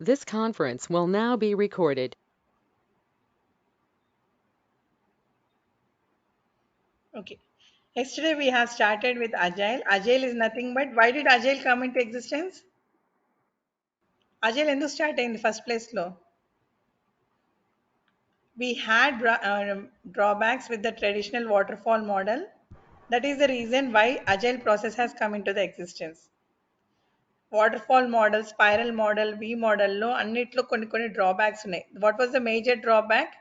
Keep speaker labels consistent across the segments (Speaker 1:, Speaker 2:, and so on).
Speaker 1: This conference will now be recorded.
Speaker 2: Okay. Yesterday we have started with Agile. Agile is nothing but why did Agile come into existence? Agile endu start in the first place lo. We had drawbacks with the traditional waterfall model. That is the reason why Agile process has come into the existence. Waterfall model, spiral model, V model లో అన్నిట్లో కొన్ని drawbacks ఉన్నాయి. What was the major drawback?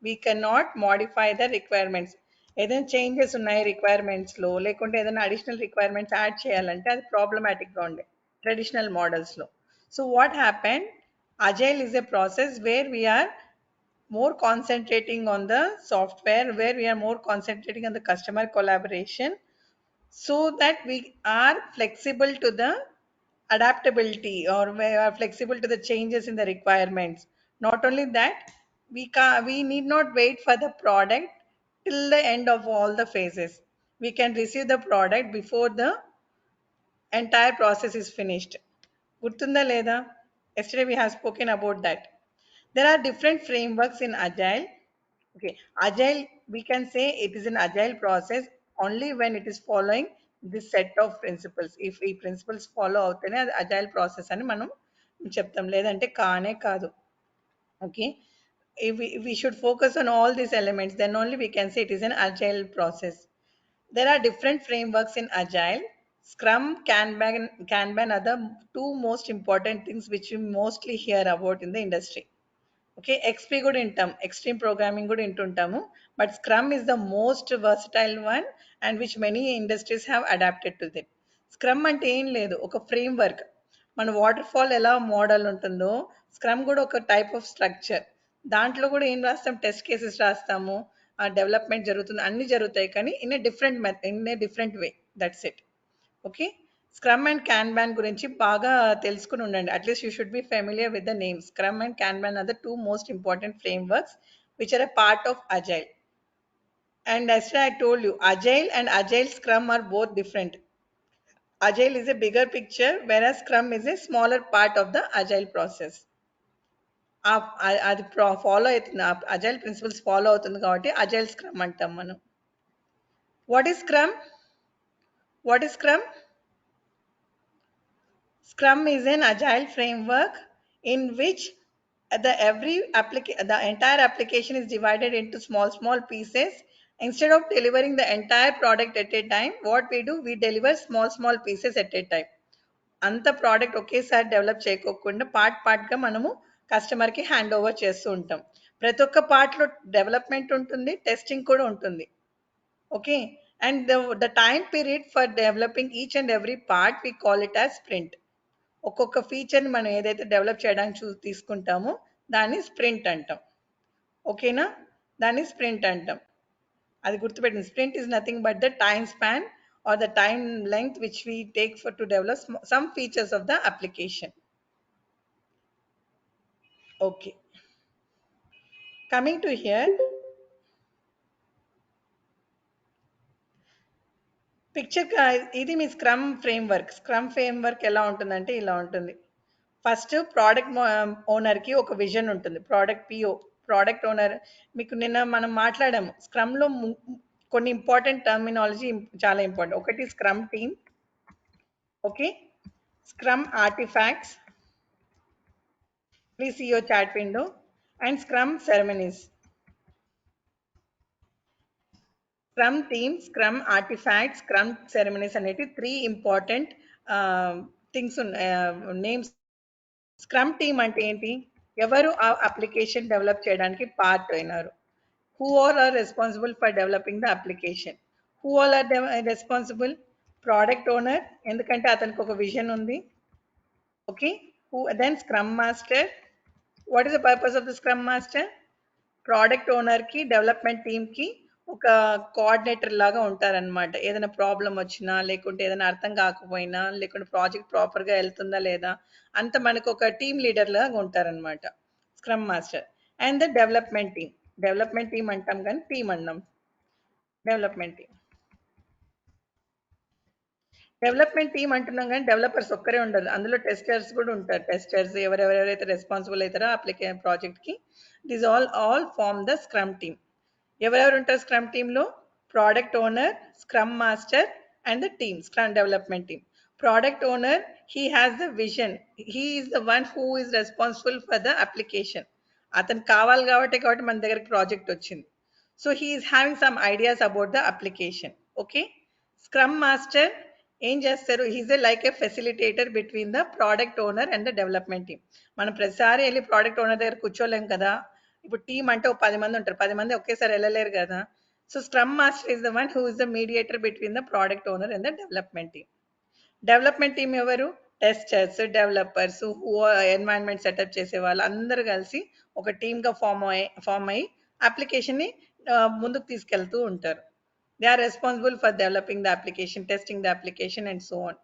Speaker 2: We can not modify the requirements. ఏదైనా changes ఉన్నాయి రిక్వైర్మెంట్స్లో, లేకుంటే ఏదైనా additional requirements add చేయాలంటే అది ప్రాబ్లమాటిక్గా ఉండే ట్రెడిషనల్ మోడల్స్లో. So what happen, agile is a process where we are more concentrating on the software, where we are more concentrating on the customer collaboration, so that we are flexible to the adaptability, or we are flexible to the changes in the requirements. Not only that, we need not wait for the product till the end of all the phases. We can receive the product before the entire process is finished. Gurtunda leda? Yesterday we have spoken about that. There are different frameworks in Agile. Okay, Agile, we can say it is an Agile process only when it is following this set of principles. If ఈ principles follow అవుతేనే అది Agile process అని మనం చెప్తాం, లేదంటే కానే కాదు. Okay, if we should focus on all these elements, then only we can say it is an Agile process. There are different frameworks in Agile. Scrum, Kanban are the two most important things which we mostly hear about in the industry. Okay, XP కూడా వింటాం, extreme programming కూడా వింటుంటాము. But scrum is the most versatile one and which many industries have adopted to it. Scrum అంటే ఏం లేదు, ఒక framework. మన waterfall ఎలా మోడల్ ఉంటుందో స్క్రమ్ కూడా ఒక టైప్ ఆఫ్ స్ట్రక్చర్. దాంట్లో కూడా ఏం రాస్తాం, టెస్ట్ కేసెస్ రాస్తాము, ఆ డెవలప్మెంట్ జరుగుతుంది, అన్ని జరుగుతాయి, కానీ in a different way. That's it. Okay, scrum and kanban గురించి బాగా తెలుసుకుని ఉండండి. At least you should be familiar with the name. Scrum and kanban are the two most important frameworks which are a part of agile. And as I told you, agile and agile scrum are both different. Agile is a bigger picture, whereas scrum is a smaller part of the agile process. అది follow అవుతుంది, agile principles follow అవుతుంది కాబట్టి agile scrum అంటాం మనం. What is scrum? What is scrum? Scrum is an agile framework in which the entire application is divided into small pieces. Instead of delivering the entire product at a time, what we do, we deliver small pieces at a time. అంత product ఒకేసారి develop చేయకోకుండా పార్ట్గా మనము కస్టమర్కి hand over చేస్తూ ఉంటాం. ప్రతి ఒక్క పార్ట్లో డెవలప్మెంట్ ఉంటుంది, టెస్టింగ్ కూడా ఉంటుంది. Okay, and the time period for developing each and every part we call it as sprint. ఒక్కొక్క ఫీచర్ని మనం ఏదైతే డెవలప్ చేయడానికి తీసుకుంటామో దాన్ని స్ప్రింట్ అంటాం. ఓకేనా, దాన్ని స్ప్రింట్ అంటాం. అది గుర్తుపెట్టింది. Sprint is nothing but the time span or the time length which we take for to develop some features of the application. Okay, coming to here, picture ఇది మీ స్క్రమ్ ఫ్రేమ్వర్క్. స్క్రమ్ ఫ్రేమ్వర్క్ ఎలా ఉంటుందంటే ఇలా ఉంటుంది. First product ఓనర్కి ఒక vision ఉంటుంది. Product owner, మీకు నిన్న మనం మాట్లాడాము స్క్రమ్లో కొన్ని ఇంపార్టెంట్ టర్మినాలజీ చాలా ఇంపార్టెంట్. ఒకటి scrum team, okay, scrum artifacts, please see your chat window, and scrum ceremonies. Scrum team, scrum artifacts, scrum ceremonies అనేవి three important things names. Scrum team అంటే ఏంటి? ఎవరు ఆ అప్లికేషన్ డెవలప్ చేయడానికి పార్ట్ అయినారు. Who all are responsible for developing the application? Who all are responsible? Product owner, ఎందుకంటే అతనికి ఒక విజన్ ఉంది. Okay, who then scrum master. What is the purpose of the scrum master? Product ఓనర్కి, development టీమ్కి ఒక coordinator లాగా ఉంటారనమాట. ఏదైనా ప్రాబ్లం వచ్చినా, లేకుంటే ఏదైనా అర్థం కాకపోయినా, లేకుంటే ప్రాజెక్ట్ ప్రాపర్గా వెళ్తుందా లేదా, అంత మనకు ఒక టీమ్ లీడర్ లాగా ఉంటారనమాట scrum master. And the development team అంటాం కానీ టీమ్ అన్నాం. డెవలప్మెంట్ టీమ్ డెవలప్మెంట్ టీమ్ అంటున్నాం కానీ డెవలపర్స్ ఒక్కరే ఉండదు, అందులో టెస్టర్స్ కూడా ఉంటారు. టెస్టర్స్ ఎవరెవరైతే రెస్పాన్సిబుల్ అవుతారో ప్రాజెక్ట్ కి, this all form the scrum team. ఎవరెవరు ఉంటారు స్క్రమ్ టీంలో? Product owner, scrum master and the team, scrum development team. Product owner, he has the vision, he is the one who is responsible for the application. అతను కావాలి కాబట్టి మన దగ్గరికి project వచ్చింది. So he is having some ideas about the application. Okay, scrum master ఏం చేస్తారు? He's like a facilitator between the product owner and the development team. మనం ప్రతిసారి వెళ్ళి ప్రోడక్ట్ ఓనర్ దగ్గర కూర్చోలేం కదా. ఇప్పుడు టీమ్ అంటే ఒక 10 మంది ఉంటారు, 10 మంది ఒకేసారి వెళ్ళలేరు కదా. So scrum master is the one who is the mediator between the product owner and the development team. Development team ఎవరు? టెస్టర్స్, డెవలపర్స్, ఎన్వైరన్మెంట్ సెటప్ చేసే వాళ్ళు అందరూ కలిసి ఒక టీమ్గా ఫామ్ అయ్యి అప్లికేషన్ని ముందుకు తీసుకెళ్తూ ఉంటారు. They are responsible for developing the application, testing the application, and so on.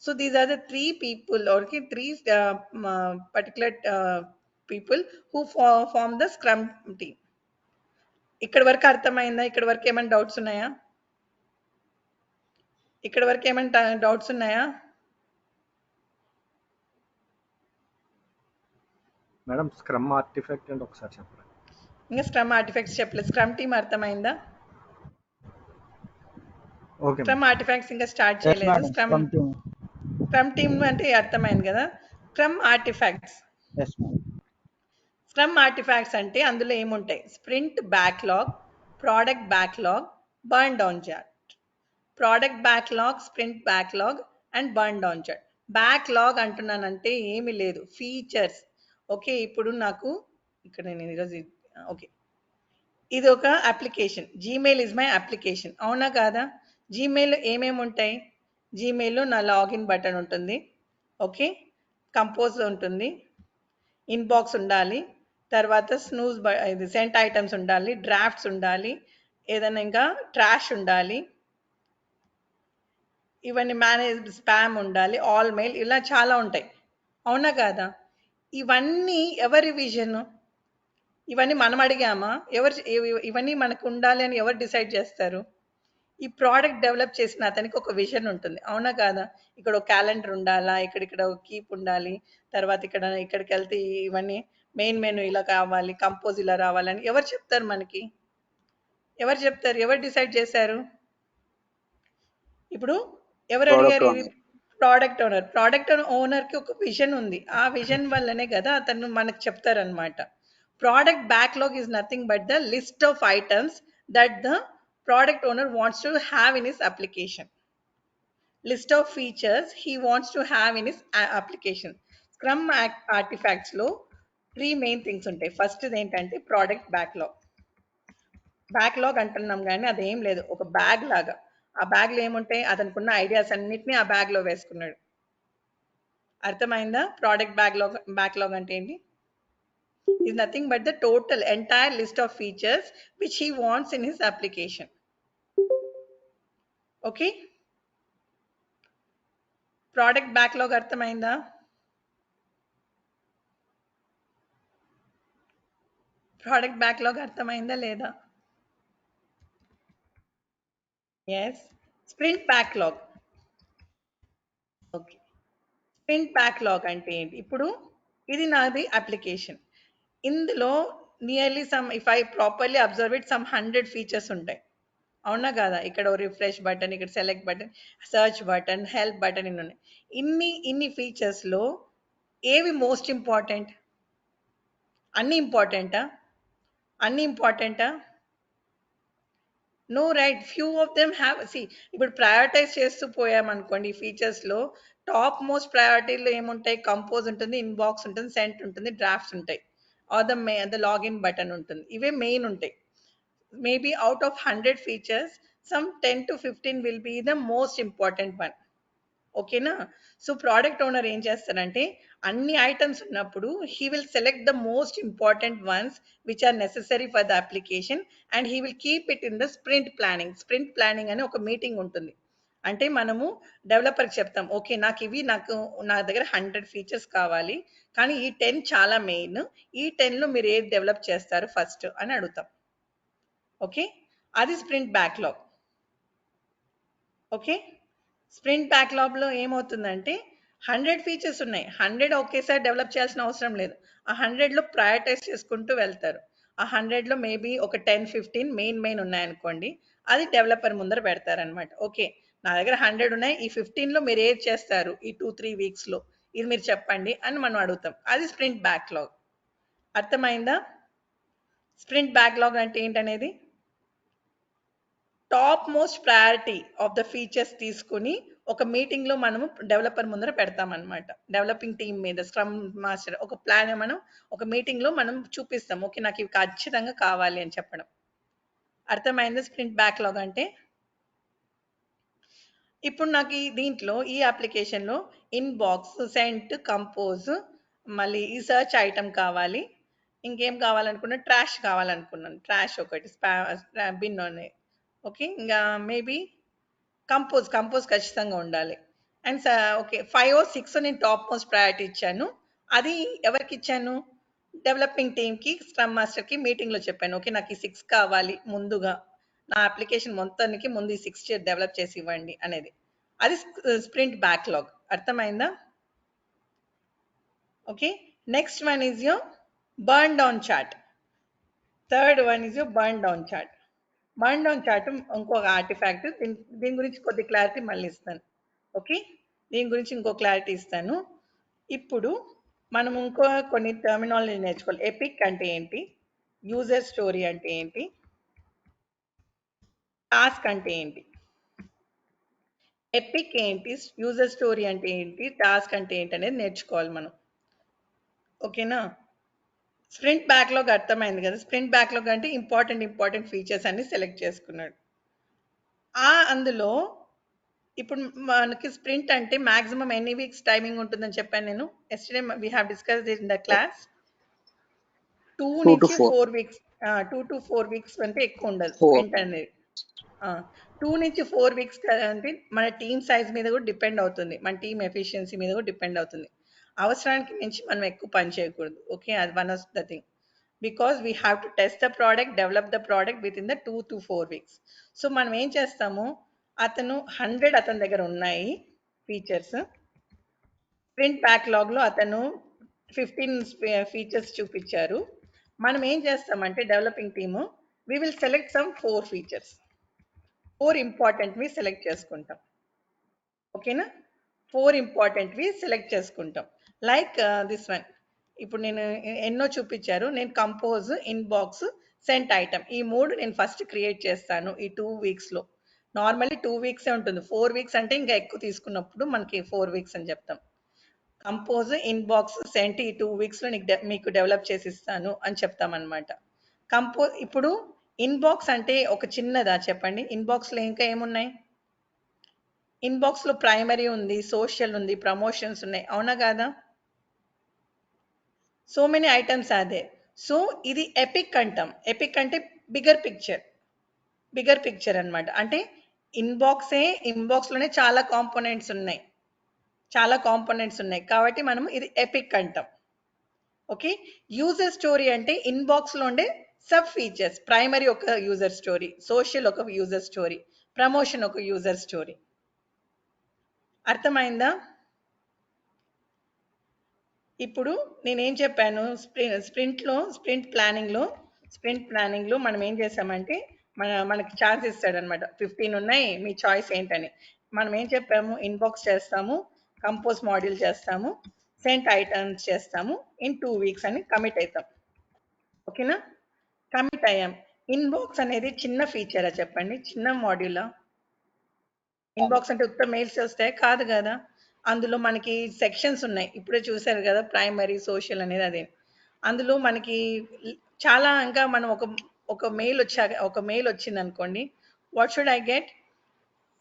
Speaker 2: So these are the three people, or three particular people who form the Scrum team. ఇక్కడ వరకు అర్థమైందా? ఇక్కడ వరకు ఏమైనా డౌట్స్ ఉన్నాయా? ఇక్కడ వరకు ఏమైనా డౌట్స్ ఉన్నాయా?
Speaker 3: మేడం స్క్రమ్ ఆర్టిఫాక్ట్ అంటే ఒకసారి చెప్పండి.
Speaker 2: ఇంకా స్క్రమ్ ఆర్టిఫాక్ట్స్ చెప్పలేదు. స్క్రమ్ టీమ్ అర్థమైందా?
Speaker 3: ఓకే,
Speaker 2: స్క్రమ్ ఆర్టిఫాక్ట్స్ ఇంకా స్టార్ట్ చేయలేదు. స్క్రమ్ టీమ్ అంటే అర్థమైంది కదా. స్క్రమ్ ఆర్టిఫాక్ట్స్, స్క్రమ్ ఆర్టిఫాక్ట్స్ అంటే అందులో ఏముంటాయి? Sprint backlog, product backlog, burn down chart. Product backlog, sprint backlog and burn down chart. Backlog అంటున్నానంటే ఏమి లేదు, ఫీచర్స్. ఓకే, ఇప్పుడు నాకు ఇక్కడ నేను ఈరోజు ఓకే, ఇది ఒక application. Gmail is my application, అవునా కాదా? జీమెయిల్ ఏమేమి ఉంటాయి? జీమెయిల్లో నా లాగిన్ బటన్ ఉంటుంది, ఓకే, కంపోజ్ ఉంటుంది, ఇన్బాక్స్ ఉండాలి, తర్వాత స్నూజ్ ఇది సెంట్ ఐటమ్స్ ఉండాలి, డ్రాఫ్ట్స్ ఉండాలి, ఏదైనా ఇంకా ట్రాష్ ఉండాలి, ఇవన్నీ మేనేజ్, స్పామ్ ఉండాలి, ఆల్ మెయిల్, ఇలా చాలా ఉంటాయి, అవునా కాదా? ఇవన్నీ ఎవరి విజన్? ఇవన్నీ మనం అడిగామా? ఇవన్నీ మనకు ఉండాలి అని ఎవరు డిసైడ్ చేస్తారు? ఈ ప్రోడక్ట్ డెవలప్ చేసిన అతనికి ఒక విజన్ ఉంటుంది, అవునా కాదా? ఇక్కడ ఒక క్యాలెండర్ ఉండాలా, ఇక్కడ ఒక కీప్ ఉండాలి, తర్వాత ఇక్కడికి వెళ్తే ఇవన్నీ మెయిన్ మెనూ ఇలా కావాలి, కంపోజ్ ఇలా రావాలని ఎవరు చెప్తారు మనకి? ఎవరు చెప్తారు? ఎవరు డిసైడ్ చేశారు? ఇప్పుడు ఎవరు అడిగారు? ఇది ప్రోడక్ట్ ఓనర్. ప్రోడక్ట్ ఓనర్కి ఒక విజన్ ఉంది, ఆ విజన్ వల్లనే కదా అతను మనకు చెప్తారనమాట. Product backlog is nothing but the list of items that the product owner wants to have in his application. List of features he wants to have in his application. Scrum artifacts లో 3 main things ఉంటాయి. First ఏంటంటే product backlog. Backlog అంటున్నాం కానీ అదేం లేదు, ఒక bag లాగా. ఆ బ్యాగ్లో ఏముంటాయి? అతనుకున్న ఐడియాస్ అన్నిటినీ ఆ బ్యాగ్లో వేసుకున్నాడు. అర్థమైందా? ప్రోడక్ట్ బ్యాక్లాగ్ అంటే ఏంటి? Is nothing but the total entire list of features which he wants in his application. Okay, product backlog arthamainda? Product backlog arthamainda leda? Yes. Sprint backlog. Okay, sprint backlog ante enti? Ippudu idi naadi application. ఇందులో nearly if I properly observe it, 100 features ఉంటాయి, అవునా కాదా? ఇక్కడ refresh button, ఇక్కడ select button, search button, help button, ఇన్ని ఉన్నాయి. ఇన్ని ఫీచర్స్లో ఏవి మోస్ట్ ఇంపార్టెంట్? అన్ని ఇంపార్టెంటా? No, right, few of them have. ఇప్పుడు ప్రయారిటైజ్ చేస్తూ పోయామనుకోండి, ఈ ఫీచర్స్లో టాప్ మోస్ట్ ప్రయారిటీలో ఏముంటాయి? కంపోజ్ ఉంటుంది, ఇన్బాక్స్ ఉంటుంది, సెంట్ ఉంటుంది, డ్రాఫ్ట్స్ ఉంటాయి, ఆర్ ద లాగిన్ బటన్ ఉంటుంది. ఇవే మెయిన్ ఉంటాయి. Maybe out of 100 features, some 10 to 15 will be the most important one. ఓకేనా? సో ప్రోడక్ట్ ఓనర్ ఏం చేస్తారంటే, అన్ని ఐటమ్స్ ఉన్నప్పుడు he will select the most important ones which are necessary for the application and he will keep it in the sprint planning. Sprint planning అని ఒక meeting ఉంటుంది. అంటే మనము డెవలపర్కి చెప్తాం, ఓకే నాకు నా దగ్గర 100 ఫీచర్స్ కావాలి, కానీ ఈ 10 చాలా మెయిన్, ఈ 10లో మీరు ఏది డెవలప్ చేస్తారు ఫస్ట్ అని అడుగుతాం. ఓకే, అది స్ప్రింట్ బ్యాక్లాగ్. ఓకే, స్ప్రింట్ బ్యాక్లాగ్లో ఏమవుతుందంటే 100 ఫీచర్స్ ఉన్నాయి. 100 ఒకేసారి డెవలప్ చేయాల్సిన అవసరం లేదు. ఆ 100లో ప్రయారిటైజ్ చేసుకుంటూ వెళ్తారు. ఆ 100లో మేబీ ఒక 10, 15 మెయిన్ ఉన్నాయనుకోండి. అది డెవలపర్ ముందర పెడతారనమాట. ఓకే, నా దగ్గర 100 ఉన్నాయి. ఈ 15లో మీరు ఏది చేస్తారు ఈ 2-3 వీక్స్లో, ఇది మీరు చెప్పండి అని మనం అడుగుతాం. అది స్ప్రింట్ బ్యాక్లాగ్. అర్థమైందా? స్ప్రింట్ బ్యాక్లాగ్ అంటే ఏంటనేది, top most priority of the features తీసుకుని ఒక మీటింగ్ లో మనము డెవలపర్ ముందర పెడతామన్నమాట. డెవలపింగ్ టీమ్ మీద స్క్రమ్ మాస్టర్ ఒక ప్లాన్ మనం ఒక మీటింగ్ లో మనం చూపిస్తాం. ఓకే, నాకు ఇవి ఖచ్చితంగా కావాలి అని చెప్పడం. అర్థమైంది స్ప్రింట్ బ్యాక్లాగ్ అంటే? ఇప్పుడు నాకు దీంట్లో ఈ అప్లికేషన్లో ఇన్బాక్స్, సెంట్, కంపోజ్, మళ్ళీ ఈ సర్చ్ ఐటమ్ కావాలి. ఇంకేం కావాలనుకున్నా, ట్రాష్ కావాలనుకున్నాను. ట్రాష్ ఒకటి, బిన్ ఉన్నాయి. ఓకే, ఇంకా మేబీ కంపోజ్ ఖచ్చితంగా ఉండాలి. అండ్ ఓకే, 5 or 6 నేను టాప్ మోస్ట్ ప్రయారిటీ ఇచ్చాను. అది ఎవరికి ఇచ్చాను? డెవలపింగ్ టీమ్కి, స్క్రమ్ మాస్టర్కి మీటింగ్లో చెప్పాను. ఓకే, నాకు ఈ 6 కావాలి ముందుగా, నా అప్లికేషన్ మొత్తానికి ముందు ఈ 6 డెవలప్ చేసి ఇవ్వండి అనేది. అది స్ప్రింట్ బ్యాక్లాగ్. అర్థమైందా? Okay, next one is your burn down chart. Third one is your burn down chart. Burn down chart ఇంకొక ఆర్టిఫాక్ట్. దీని గురించి కొద్ది క్లారిటీ మళ్ళీ ఇస్తాను. ఓకే, దీని గురించి ఇంకో క్లారిటీ ఇస్తాను. ఇప్పుడు మనం ఇంకో కొన్ని టర్మినాలజీ నేర్చుకోవాలి. ఎపిక్ అంటే ఏంటి, యూజర్ స్టోరీ అంటే ఏంటి, టాస్క్ అంటే ఏంటి. ఎపిక్ ఏంటి, యూజర్ స్టోరీ అంటే ఏంటి, టాస్క్ అంటే ఏంటి అనేది నేర్చుకోవాలి మనం. ఓకేనా? స్ప్రింట్ బ్యాక్లాగ్ అర్థమైంది కదా. స్ప్రింట్ బ్యాక్లాగ్ అంటే ఇంపార్టెంట్ ఫీచర్స్ అన్ని సెలెక్ట్ చేసుకున్నాడు. అందులో ఇప్పుడు మనకి స్ప్రింట్ అంటే మాక్సిమం ఎన్ని వీక్స్ టైమింగ్ ఉంటుందని చెప్పాను నేను. Yesterday we have discussed in the class. 2 నుంచి 4 వీక్స్. 2 to 4 వీక్స్ అంటే ఎక్కువ ఉండదు స్ప్రింట్ అనేది. 2 నుంచి 4 వీక్స్ అంటే మన టీమ్ సైజ్ మీద కూడా డిపెండ్ అవుతుంది, మన టీమ్ ఎఫిషియన్సీ మీద కూడా డిపెండ్ అవుతుంది. అవసరానికి మించి మనం ఎక్కువ పని చేయకూడదు. ఓకే, అది one of the thing. Because we have to test the product, develop the product with in the 2 to 4 weeks. So మనం ఏం చేస్తాము, అతను 100 అతని దగ్గర ఉన్నాయి ఫీచర్స్. స్ప్రింట్ బ్యాక్లాగ్లో అతను 15 ఫీచర్స్ చూపించారు. మనం ఏం చేస్తామంటే developing team, we will select some 4 features. 4 ఇంపార్టెంట్వి సెలెక్ట్ చేసుకుంటాం. ఓకేనా? 4 ఇంపార్టెంట్వి సెలెక్ట్ చేసుకుంటాం. Like this one. ఇప్పుడు నేను ఎన్నో చూపించారు. నేను కంపోజ్, ఇన్బాక్స్, సెంట్ ఐటమ్, ఈ 3 నేను ఫస్ట్ క్రియేట్ చేస్తాను ఈ 2 వీక్స్లో. నార్మల్లీ 2 వీక్సే ఉంటుంది. 4 వీక్స్ అంటే ఇంకా ఎక్కువ తీసుకున్నప్పుడు మనకి 4 వీక్స్ అని చెప్తాం. కంపోజ్, ఇన్బాక్స్, సెంట్ ఈ 2 వీక్స్లో మీకు డెవలప్ చేసి ఇస్తాను అని చెప్తామన్నమాట. ఇప్పుడు ఇన్బాక్స్ అంటే ఒక చిన్నదా చెప్పండి. ఇన్బాక్స్లో ఇంకా ఏమున్నాయి? ఇన్బాక్స్లో ప్రైమరీ ఉంది, సోషల్ ఉంది, ప్రమోషన్స్ ఉన్నాయి, అవునా కాదా? సో మెనీ ఐటమ్స్ అదే. సో ఇది ఎపిక్ అంటాం. ఎపిక్ అంటే బిగ్గర్ పిక్చర్ అనమాట. అంటే ఇన్బాక్స్లోనే చాలా కాంపోనెంట్స్ ఉన్నాయి, కాబట్టి మనం ఇది ఎపిక్ అంటాం. ఓకే, యూజర్ స్టోరీ అంటే ఇన్బాక్స్లో ఉండే సబ్ ఫీచర్స్. ప్రైమరీ ఒక యూజర్ స్టోరీ, సోషల్ ఒక యూజర్ స్టోరీ, ప్రమోషన్ ఒక యూజర్ స్టోరీ. అర్థమైందా? ఇప్పుడు నేనేం చెప్పాను, స్ప్రింట్ ప్లానింగ్లో మనం ఏం చేసామంటే మనకి ఛాన్స్ ఇస్తాడనమాట. 15 ఉన్నాయి, మీ చాయిస్ ఏంటని. మనం ఏం చెప్పాము, ఇన్బాక్స్ చేస్తాము, కంపోజ్ మాడ్యూల్ చేస్తాము, సెంట్ ఐటమ్స్ చేస్తాము, ఇన్ 2 వీక్స్ అని కమిట్ అవుతాం. ఓకేనా? కమిట్ అయ్యాం. ఇన్బాక్స్ అనేది చిన్న ఫీచరా చెప్పండి, చిన్న మాడ్యూలా? ఇన్బాక్స్ అంటే ఉత్త మెయిల్స్ వస్తాయి కాదు కదా. అందులో మనకి సెక్షన్స్ ఉన్నాయి, ఇప్పుడే చూసారు కదా, ప్రైమరీ, సోషల్ అనేది. అదే అందులో మనకి చాలా, ఇంకా మనం ఒక మెయిల్ వచ్చింది అనుకోండి, what should I get,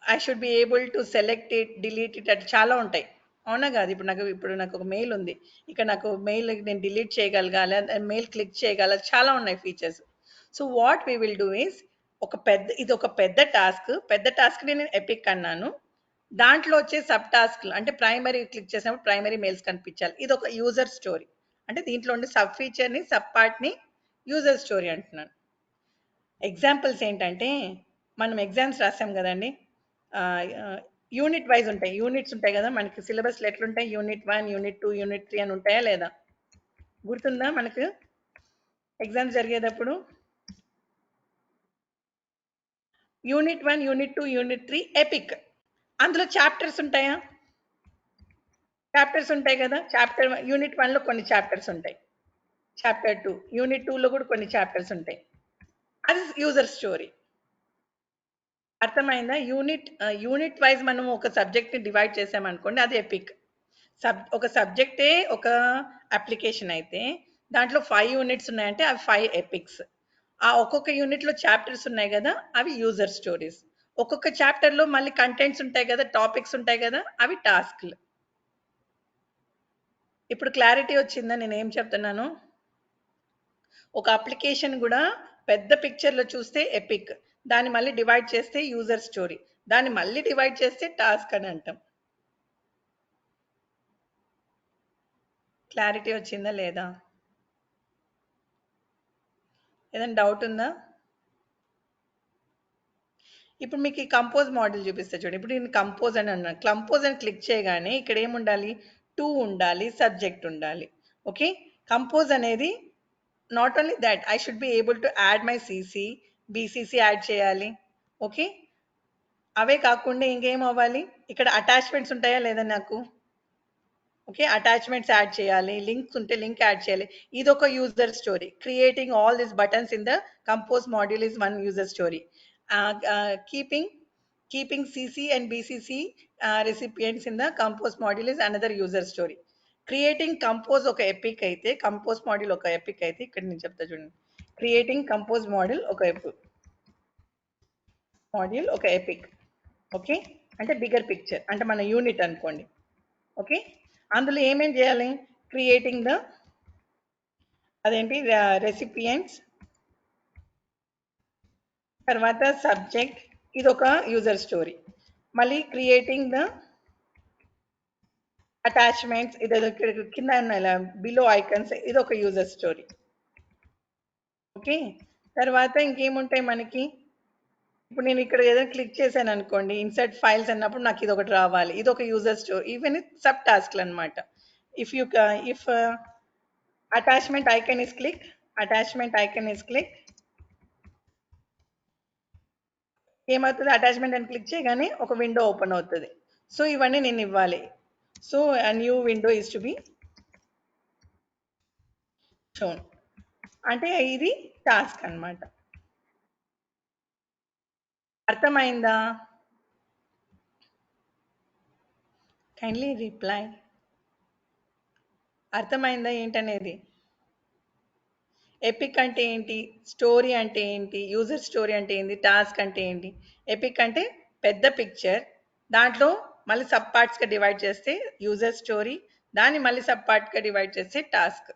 Speaker 2: I should be able to select it, delete it, అట్లా చాలా ఉంటాయి, అవునా కాదు? ఇప్పుడు నాకు ఒక మెయిల్ ఉంది, ఇక నాకు మెయిల్ నేను డిలీట్ చేయగలగాలి, మెయిల్ క్లిక్ చేయగల, చాలా ఉన్నాయి features. So what we will do is, ఇది ఒక పెద్ద టాస్క్ నేను ఎపిక్ అన్నాను. దాంట్లో వచ్చే సబ్ టాస్క్లు అంటే ప్రైమరీ క్లిక్ చేసినప్పుడు ప్రైమరీ మెయిల్స్ కనిపించాలి, ఇది ఒక యూజర్ స్టోరీ. అంటే దీంట్లో ఉండే సబ్ ఫీచర్ని, సబ్ పార్ట్ని యూజర్ స్టోరీ అంటున్నాను. ఎగ్జాంపుల్స్ ఏంటంటే, మనం ఎగ్జామ్స్ రాసాం కదండి, యూనిట్ వైజ్ ఉంటాయి, యూనిట్స్ ఉంటాయి కదా మనకి సిలబస్లో ఎట్లుంటాయి, యూనిట్ 1, యూనిట్ 2, యూనిట్ 3 అని ఉంటాయా లేదా? గుర్తుందా మనకు ఎగ్జామ్స్ జరిగేటప్పుడు? Unit 1, unit 2, unit 3 epic. అందులో చాప్టర్స్ ఉంటాయా? చాప్టర్స్ ఉంటాయి కదా. చాప్టర్ యూనిట్ 1లో కొన్ని చాప్టర్స్ ఉంటాయి, చాప్టర్ 2, యూనిట్ 2లో కూడా కొన్ని చాప్టర్స్ ఉంటాయి. అది యూజర్ స్టోరీ. అర్థమైందా? యూనిట్ వైజ్ మనం ఒక సబ్జెక్ట్ ని డివైడ్ చేసామనుకోండి, అది ఎపిక్. ఒక సబ్జెక్టే ఒక అప్లికేషన్ అయితే దాంట్లో 5 యూనిట్స్ ఉన్నాయంటే అవి 5 ఎపిక్స్. ఆ ఒక్కొక్క యూనిట్ లో చాప్టర్స్ ఉన్నాయి కదా, అవి యూజర్ స్టోరీస్. ఒక్కొక్క చాప్టర్ లో మళ్ళీ కంటెంట్స్ ఉంటాయి కదా, టాపిక్స్ ఉంటాయి కదా, అవి టాస్క్లు. ఇప్పుడు క్లారిటీ వచ్చిందా నేను ఏం చెప్తున్నాను? ఒక అప్లికేషన్ కూడా పెద్ద పిక్చర్ లో చూస్తే ఎపిక్, దాన్ని మళ్ళీ డివైడ్ చేస్తే యూజర్ స్టోరీ, దాన్ని మళ్ళీ డివైడ్ చేస్తే టాస్క్ అని అంటాం. క్లారిటీ వచ్చిందా లేదా? ఏదైనా డౌట్ ఉందా? ఇప్పుడు మీకు ఈ కంపోజ్ మోడల్ చూపిస్తా చూడండి. ఇప్పుడు నేను కంపోజ్ అని అన్నాను. కంపోజ్ అని క్లిక్ చేయగానే ఇక్కడ ఏముండాలి? టు ఉండాలి, సబ్జెక్ట్ ఉండాలి. ఓకే, కంపోజ్ అనేది not only that, I should be able to add my CC, BCC add చేయాలి. ఓకే, అవే కాకుండా ఇంకేం అవ్వాలి? ఇక్కడ అటాచ్మెంట్స్ ఉంటాయా లేదా నాకు? ఓకే, అటాచ్మెంట్స్ యాడ్ చేయాలి, లింక్స్ ఉంటే లింక్ యాడ్ చేయాలి. ఇది ఒక user story. Creating all this buttons in the compose module is one user story. Keeping CC and BCC recipients in the compose module is another user story. Creating compose ఒక epic అయితే, compose module ఒక epic అయితే, ఇక్కడ నేను చెప్తా చూడండి. Creating compose module ఒక epic. Okay, అంటే బిగ్గర్ పిక్చర్, అంటే మన యూనిట్ అనుకోండి. ఓకే, అందులో ఏమేం చేయాలి? క్రియేటింగ్ ద అదేంటి రెసిపియెంట్స్, తర్వాత సబ్జెక్ట్, ఇది ఒక యూజర్ స్టోరీ. మళ్ళీ క్రియేటింగ్ ద అటాచ్మెంట్స్, ఇది కింద బిలో ఐకన్స్, ఇది ఒక యూజర్ స్టోరీ. ఓకే, తర్వాత ఇంకేముంటాయి మనకి? ఇప్పుడు నేను ఇక్కడ ఏదైనా క్లిక్ చేశాను అనుకోండి, ఇన్సర్ట్ ఫైల్స్ అన్నప్పుడు నాకు ఇది ఒకటి రావాలి, ఇది ఒక యూజర్ స్టోరీ. ఈవెన్ సబ్ టాస్క్లు అనమాట. If attachment icon is clicked, ఏమవుతుంది? అటాచ్మెంట్ అని క్లిక్ చేయగానే ఒక విండో ఓపెన్ అవుతుంది. సో ఇవన్నీ నేను ఇవ్వాలి. So a new window is to be shown, అంటే ఇది టాస్క్ అన్నమాట. అర్థమైందా? Kindly reply. అర్థమైందా ఏంటనేది? ఎపిక్ అంటే ఏంటి, స్టోరీ అంటే ఏంటి, యూజర్ స్టోరీ అంటే ఏంటి, టాస్క్ అంటే ఏంటి? ఎపిక్ అంటే పెద్ద పిక్చర్, దాంట్లో మళ్ళీ సబ్ పార్ట్స్గా డివైడ్ చేస్తే యూజర్ స్టోరీ, దాన్ని మళ్ళీ సబ్ పార్ట్గా డివైడ్ చేస్తే టాస్క్.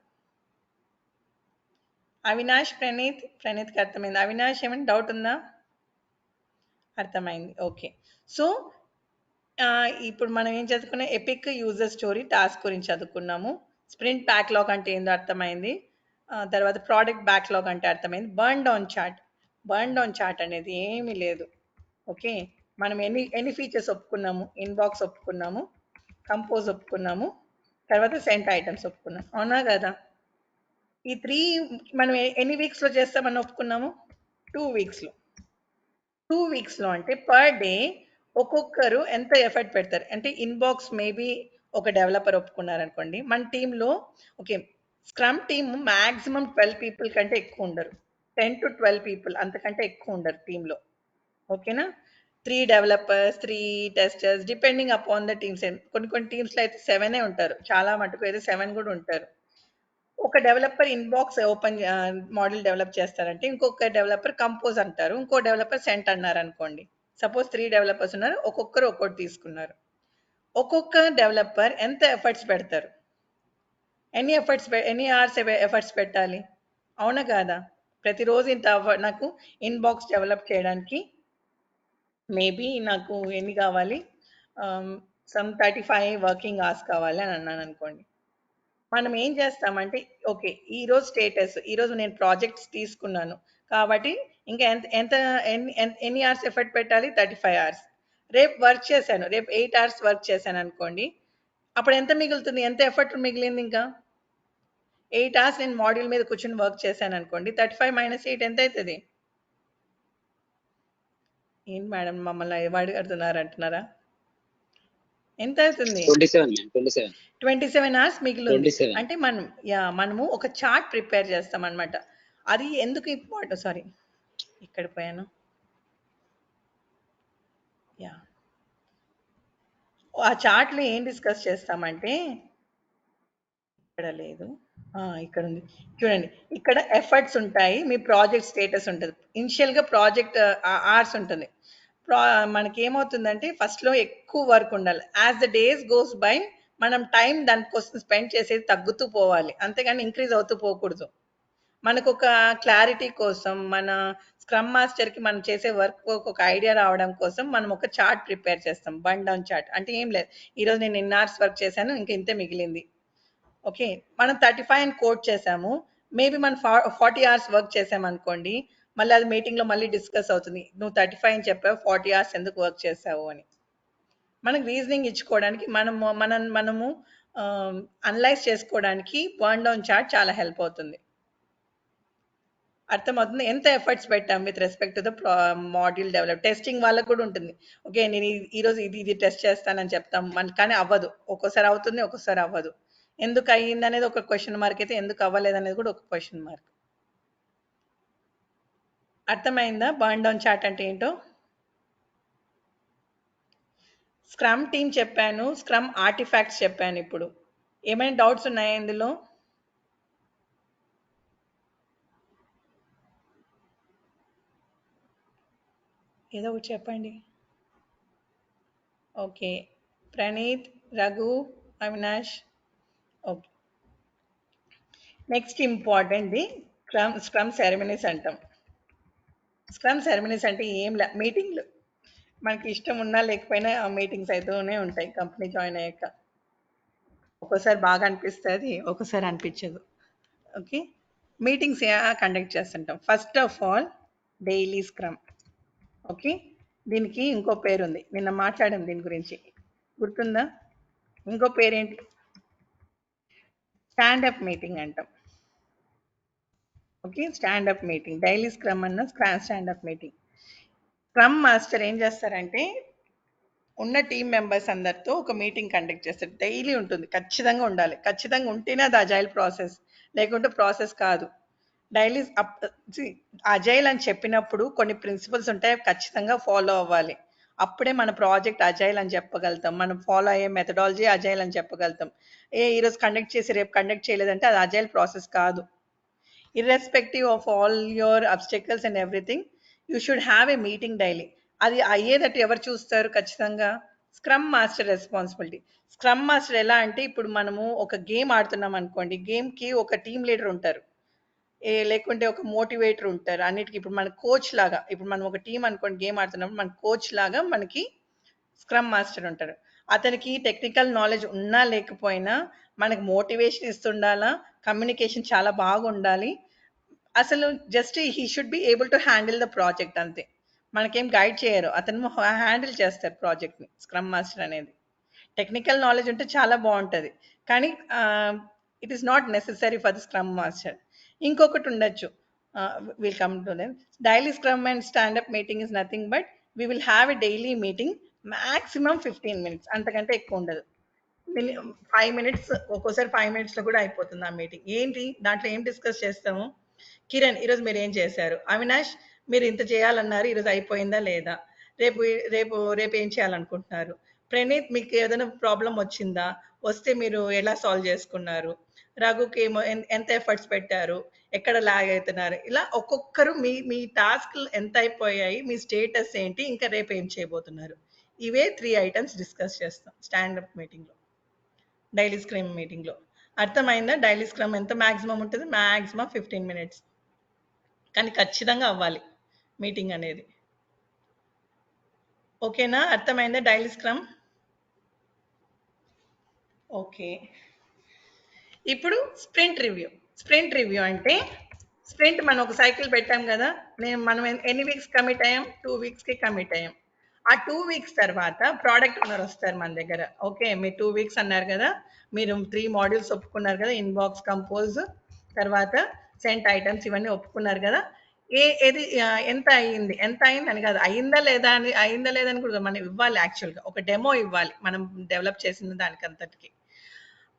Speaker 2: అవినాష్, ప్రణీత్కి అర్థమైంది. అవినాష్ ఏమైనా డౌట్ ఉందా? అర్థమైంది. ఓకే, సో ఇప్పుడు మనం ఏం చదువుకున్నాం? ఎపిక్, యూజర్ స్టోరీ, టాస్క్ గురించి చదువుకున్నాము. స్ప్రింట్ బ్యాక్లాగ్ అంటే ఏందో అర్థమైంది. తర్వాత ప్రోడక్ట్ బ్యాక్లాగ్ అంటే అర్థమైంది. బర్న్ డౌన్ చార్ట్ అనేది ఏమీ లేదు. ఓకే, మనం ఎన్ని ఫీచర్స్ ఒప్పుకున్నాము? ఇన్బాక్స్ ఒప్పుకున్నాము, కంపోజ్ ఒప్పుకున్నాము, తర్వాత సెంట్ ఐటమ్స్ ఒప్పుకున్నాం, అవునా కదా? ఈ 3 మనం ఎన్ని వీక్స్లో చేస్తామని ఒప్పుకున్నాము? 2 వీక్స్లో. 2 వీక్స్లో అంటే పర్ డే ఒక్కొక్కరు ఎంత ఎఫర్ట్ పెడతారు అంటే, ఇన్బాక్స్ మేబీ ఒక డెవలపర్ ఒప్పుకున్నారనుకోండి, మన టీంలో okay, scrum team maximum 12 people కంటే ఎక్కువ ఉండరు. 10 to 12 పీపుల్, అంతకంటే ఎక్కువ ఉండరు టీంలో. ఓకేనా? 3 developers, 3 testers, depending upon the teams. కొన్ని టీమ్స్లో అయితే 7 ఉంటారు, చాలా మటుకు అయితే 7 కూడా ఉంటారు. ఒక developer inbox open model develop చేస్తారంటే, ఇంకొక డెవలపర్ కంపోజ్ అంటారు, ఇంకో డెవలపర్ సెంట్ అన్నారు అనుకోండి. సపోజ్ 3 డెవలపర్స్ ఉన్నారు, ఒక్కొక్కరు ఒక్కొక్కటి తీసుకున్నారు. ఒక్కొక్క డెవలపర్ ఎంత ఎఫర్ట్స్ పెడతారు? ఎన్ని అవర్స్ ఎఫర్ట్స్ పెట్టాలి? అవునా కాదా? ప్రతిరోజు ఇంత నాకు ఇన్బాక్స్ డెవలప్ చేయడానికి మేబీ నాకు ఎన్ని కావాలి? సమ్ 35 వర్కింగ్ అవర్స్ కావాలి అని అన్నాను అనుకోండి. మనం ఏం చేస్తామంటే, ఓకే, ఈరోజు స్టేటస్, ఈరోజు నేను ప్రాజెక్ట్స్ తీసుకున్నాను కాబట్టి ఇంకా ఎంత ఎంత ఎన్ని అవర్స్ ఎఫర్ట్ పెట్టాలి? 35 అవర్స్. రేపు వర్క్ చేశాను, రేపు 8 అవర్స్ వర్క్ చేశాను అనుకోండి, అప్పుడు ఎంత మిగులుతుంది, ఎంత ఎఫర్ట్ మిగిలింది ఇంకా? 8 అవర్స్ నేను మాడ్యూల్ మీద కూర్చొని వర్క్ చేశాను అనుకోండి, 35 - 8 ఎంత అవుతుంది? ఏంటి మేడం మమ్మల్ని ఎవరు అడుగుతున్నారు అంటున్నారా? ఎంత అవుతుంది? 27 అవర్స్ మిగిలింది. అంటే మనము ఒక చార్ట్ ప్రిపేర్ చేస్తాం అనమాట. అది ఎందుకు ఇంపార్టెంట్? సారీ, ఇక్కడ పోయాను. యా, ఆ చార్ట్లో ఏం డిస్కస్ చేస్తామంటే, ఇక్కడ లేదు, ఇక్కడ ఉంది చూడండి. ఇక్కడ ఎఫర్ట్స్ ఉంటాయి, మీ ప్రాజెక్ట్ స్టేటస్ ఉంటుంది. ఇనిషియల్గా ప్రాజెక్ట్ అవర్స్ ఉంటుంది. మనకి ఏమవుతుందంటే ఫస్ట్లో ఎక్కువ వర్క్ ఉండాలి. As the days goes by మనం టైం దానికోసం స్పెండ్ చేసేది తగ్గుతూ పోవాలి, అంతేగాని ఇంక్రీజ్ అవుతూ పోకూడదు. మనకు ఒక క్లారిటీ కోసం, మన స్క్రమ్ మాస్టర్కి మనం చేసే వర్క్ ఒక ఐడియా రావడం కోసం మనం ఒక చార్ట్ ప్రిపేర్ చేస్తాం, బర్న్ డౌన్ చార్ట్. అంటే ఏం లేదు, ఈరోజు నేను ఇన్ని అవర్స్ వర్క్ చేశాను, ఇంకా ఇంతే మిగిలింది. ఓకే, మనం 35 అని కోట్ చేసాము. మేబీ మనం 40 అవర్స్ వర్క్ చేసామనుకోండి, మళ్ళీ అది మీటింగ్లో మళ్ళీ డిస్కస్ అవుతుంది. నువ్వు 35 అని చెప్పావు, 40 అవర్స్ ఎందుకు వర్క్ చేసావు అని. మనకు రీజనింగ్ ఇచ్చుకోవడానికి, మనము అనలైజ్ చేసుకోవడానికి బర్న్ డౌన్ చార్ట్ చాలా హెల్ప్ అవుతుంది. అర్థమవుతుంది ఎంత ఎఫర్ట్స్ పెట్టాం with respect to the module develop. Testing వాళ్ళకు కూడా ఉంటుంది. ఓకే, నేను ఈరోజు ఇది టెస్ట్ చేస్తానని చెప్తాం, కానీ అవ్వదు. ఒక్కోసారి అవుతుంది, ఒక్కోసారి అవ్వదు. ఎందుకు అయ్యింది అనేది ఒక క్వశ్చన్ మార్క్ అయితే, ఎందుకు అవ్వలేదు అనేది కూడా ఒక క్వశ్చన్ మార్క్. అర్థమైందా బర్న్ డౌన్ చార్ట్ అంటే ఏంటో? స్క్రమ్ టీమ్ చెప్పాను, స్క్రమ్ ఆర్టిఫాక్ట్స్ చెప్పాను. ఇప్పుడు ఏమైనా డౌట్స్ ఉన్నాయా ఇందులో? ఏదో ఒకటి చెప్పండి. Okay, Praneeth, Raghu, Avinash. Okay, next ఇంపార్టెంట్ది స్క్రమ్ సెరమనీస్ అంటాం. స్క్రమ్ సెరమనీస్ అంటే ఏం లే, మీటింగ్లు. మనకి ఇష్టం ఉన్నా లేకపోయినా ఆ మీటింగ్స్ అయితేనే ఉంటాయి కంపెనీ జాయిన్ అయ్యాక. ఒక్కోసారి బాగా అనిపిస్తుంది, ఒక్కోసారి అనిపించదు. ఓకే, మీటింగ్స్ కండక్ట్ చేస్తుంటాం. First of all daily scrum. Okay, దీనికి ఇంకో పేరు ఉంది, నిన్న మాట్లాడాం దీని గురించి, గుర్తుందా? ఇంకో పేరేంటి? స్టాండప్ మీటింగ్ అంటాం. Okay, standup meeting, daily scrum అన్న స్టాండప్ మీటింగ్. స్క్రమ్ మాస్టర్ ఏం చేస్తారంటే ఉన్న టీం మెంబర్స్ అందరితో ఒక మీటింగ్ కండక్ట్ చేస్తారు. డైలీ ఉంటుంది, ఖచ్చితంగా ఉండాలి. ఖచ్చితంగా ఉంటేనే అది అజైల్ ప్రాసెస్, లేకుంటే ప్రాసెస్ కాదు. డైలీ అజైల్ అని చెప్పినప్పుడు కొన్ని ప్రిన్సిపల్స్ ఉంటాయి, ఖచ్చితంగా ఫాలో అవ్వాలి. అప్పుడే మన ప్రాజెక్ట్ అజైల్ అని చెప్పగలుగుతాం. మనం ఫాలో అయ్యే మెథడాలజీ అజైల్ అని చెప్పగలుగుతాం. ఈరోజు కండక్ట్ చేసి రేపు కండక్ట్ చేయలేదంటే అది అజైల్ ప్రాసెస్ కాదు. irrespective of all your obstacles and everything, you should have a meeting daily. అది అయ్యేటట్టు ఎవరు చూస్తారు? ఖచ్చితంగా scrum master responsibility. Scrum master ఎలా అంటే, ఇప్పుడు మనము ఒక గేమ్ ఆడుతున్నాం అనుకోండి, గేమ్కి ఒక టీమ్ లీడర్ ఉంటారు, లేకుంటే ఒక మోటివేటర్ ఉంటారు అన్నిటికీ. ఇప్పుడు మన కోచ్ లాగా, ఇప్పుడు మనం ఒక టీం అనుకోండి గేమ్ ఆడుతున్నప్పుడు, మన కోచ్ లాగా మనకి స్క్రమ్ మాస్టర్ ఉంటారు. అతనికి టెక్నికల్ నాలెడ్జ్ ఉన్నా లేకపోయినా మనకు మోటివేషన్ ఇస్తుండాలా, కమ్యూనికేషన్ చాలా బాగుండాలి. అసలు just he should be able to handle the project అంతే. మనకేం గైడ్ చేయరు, అతను హ్యాండిల్ చేస్తారు ప్రాజెక్ట్ని. స్క్రమ్ మాస్టర్ అనేది టెక్నికల్ నాలెడ్జ్ ఉంటే చాలా బాగుంటుంది, కానీ it is not necessary for the scrum master. ఇంకొకటి ఉండొచ్చు, will come to them. Daily scrum and standup meeting is nothing but we will have a daily meeting, maximum 15 minutes, అంతకంటే ఎక్కువ ఉండదు. 5 minutes, ఒక్కోసారి 5 minutes లో కూడా అయిపోతుంది ఆ మీటింగ్. ఏంటి దాంట్లో ఏం డిస్కస్ చేస్తాము? కిరణ్, ఈరోజు మీరు ఏం చేశారు? అవినాష్, మీరు ఇంత చేయాలన్నారు, ఈరోజు అయిపోయిందా లేదా? రేపు రేపు రేపు ఏం చేయాలనుకుంటున్నారు? ప్రణీత్, మీకు ఏదైనా ప్రాబ్లం వచ్చిందా? వస్తే మీరు ఎలా సాల్వ్ చేసుకున్నారు? రఘుకి ఏమో ఎంత ఎఫర్ట్స్ పెట్టారు, ఎక్కడ లాగ్ అవుతున్నారు? ఇలా ఒక్కొక్కరు మీ మీ టాస్క్లు ఎంత అయిపోయాయి, మీ స్టేటస్ ఏంటి, ఇంకా రేపు ఏం చేయబోతున్నారు, ఇవే 3 items డిస్కస్ చేస్తాం స్టాండప్ మీటింగ్లో, డైలీ స్క్రమ్ మీటింగ్లో. అర్థమైందా? డైలీ స్క్రమ్ ఎంత మ్యాక్సిమం ఉంటుంది? మ్యాక్సిమం 15 minutes, కానీ ఖచ్చితంగా అవ్వాలి మీటింగ్ అనేది. ఓకేనా? అర్థమైందా డైలీ స్క్రమ్? ఓకే, ఇప్పుడు స్ప్రింట్ రివ్యూ. స్ప్రింట్ రివ్యూ అంటే, స్ప్రింట్ మనం ఒక సైకిల్ పెట్టాం కదా, మనం ఎన్ని వీక్స్ కమిట్ అయ్యాం? 2 weeksకి కమిట్ అయ్యాం. ఆ 2 వీక్స్ తర్వాత ప్రోడక్ట్ ఓనర్ వస్తారు మన దగ్గర. ఓకే, మీరు 2 వీక్స్ అన్నారు కదా, మీరు 3 మాడ్యూల్స్ ఒప్పుకున్నారు కదా, ఇన్బాక్స్, కంపోజ్, తర్వాత సెంట్ ఐటమ్స్ ఇవన్నీ ఒప్పుకున్నారు కదా. ఏది ఎంత అయింది, ఎంత అయింది అని కాదు, అయిందా లేదా అని కూడా మనం ఇవ్వాలి. యాక్చువల్గా ఒక డెమో ఇవ్వాలి మనం డెవలప్ చేసిన దానికంతటికి.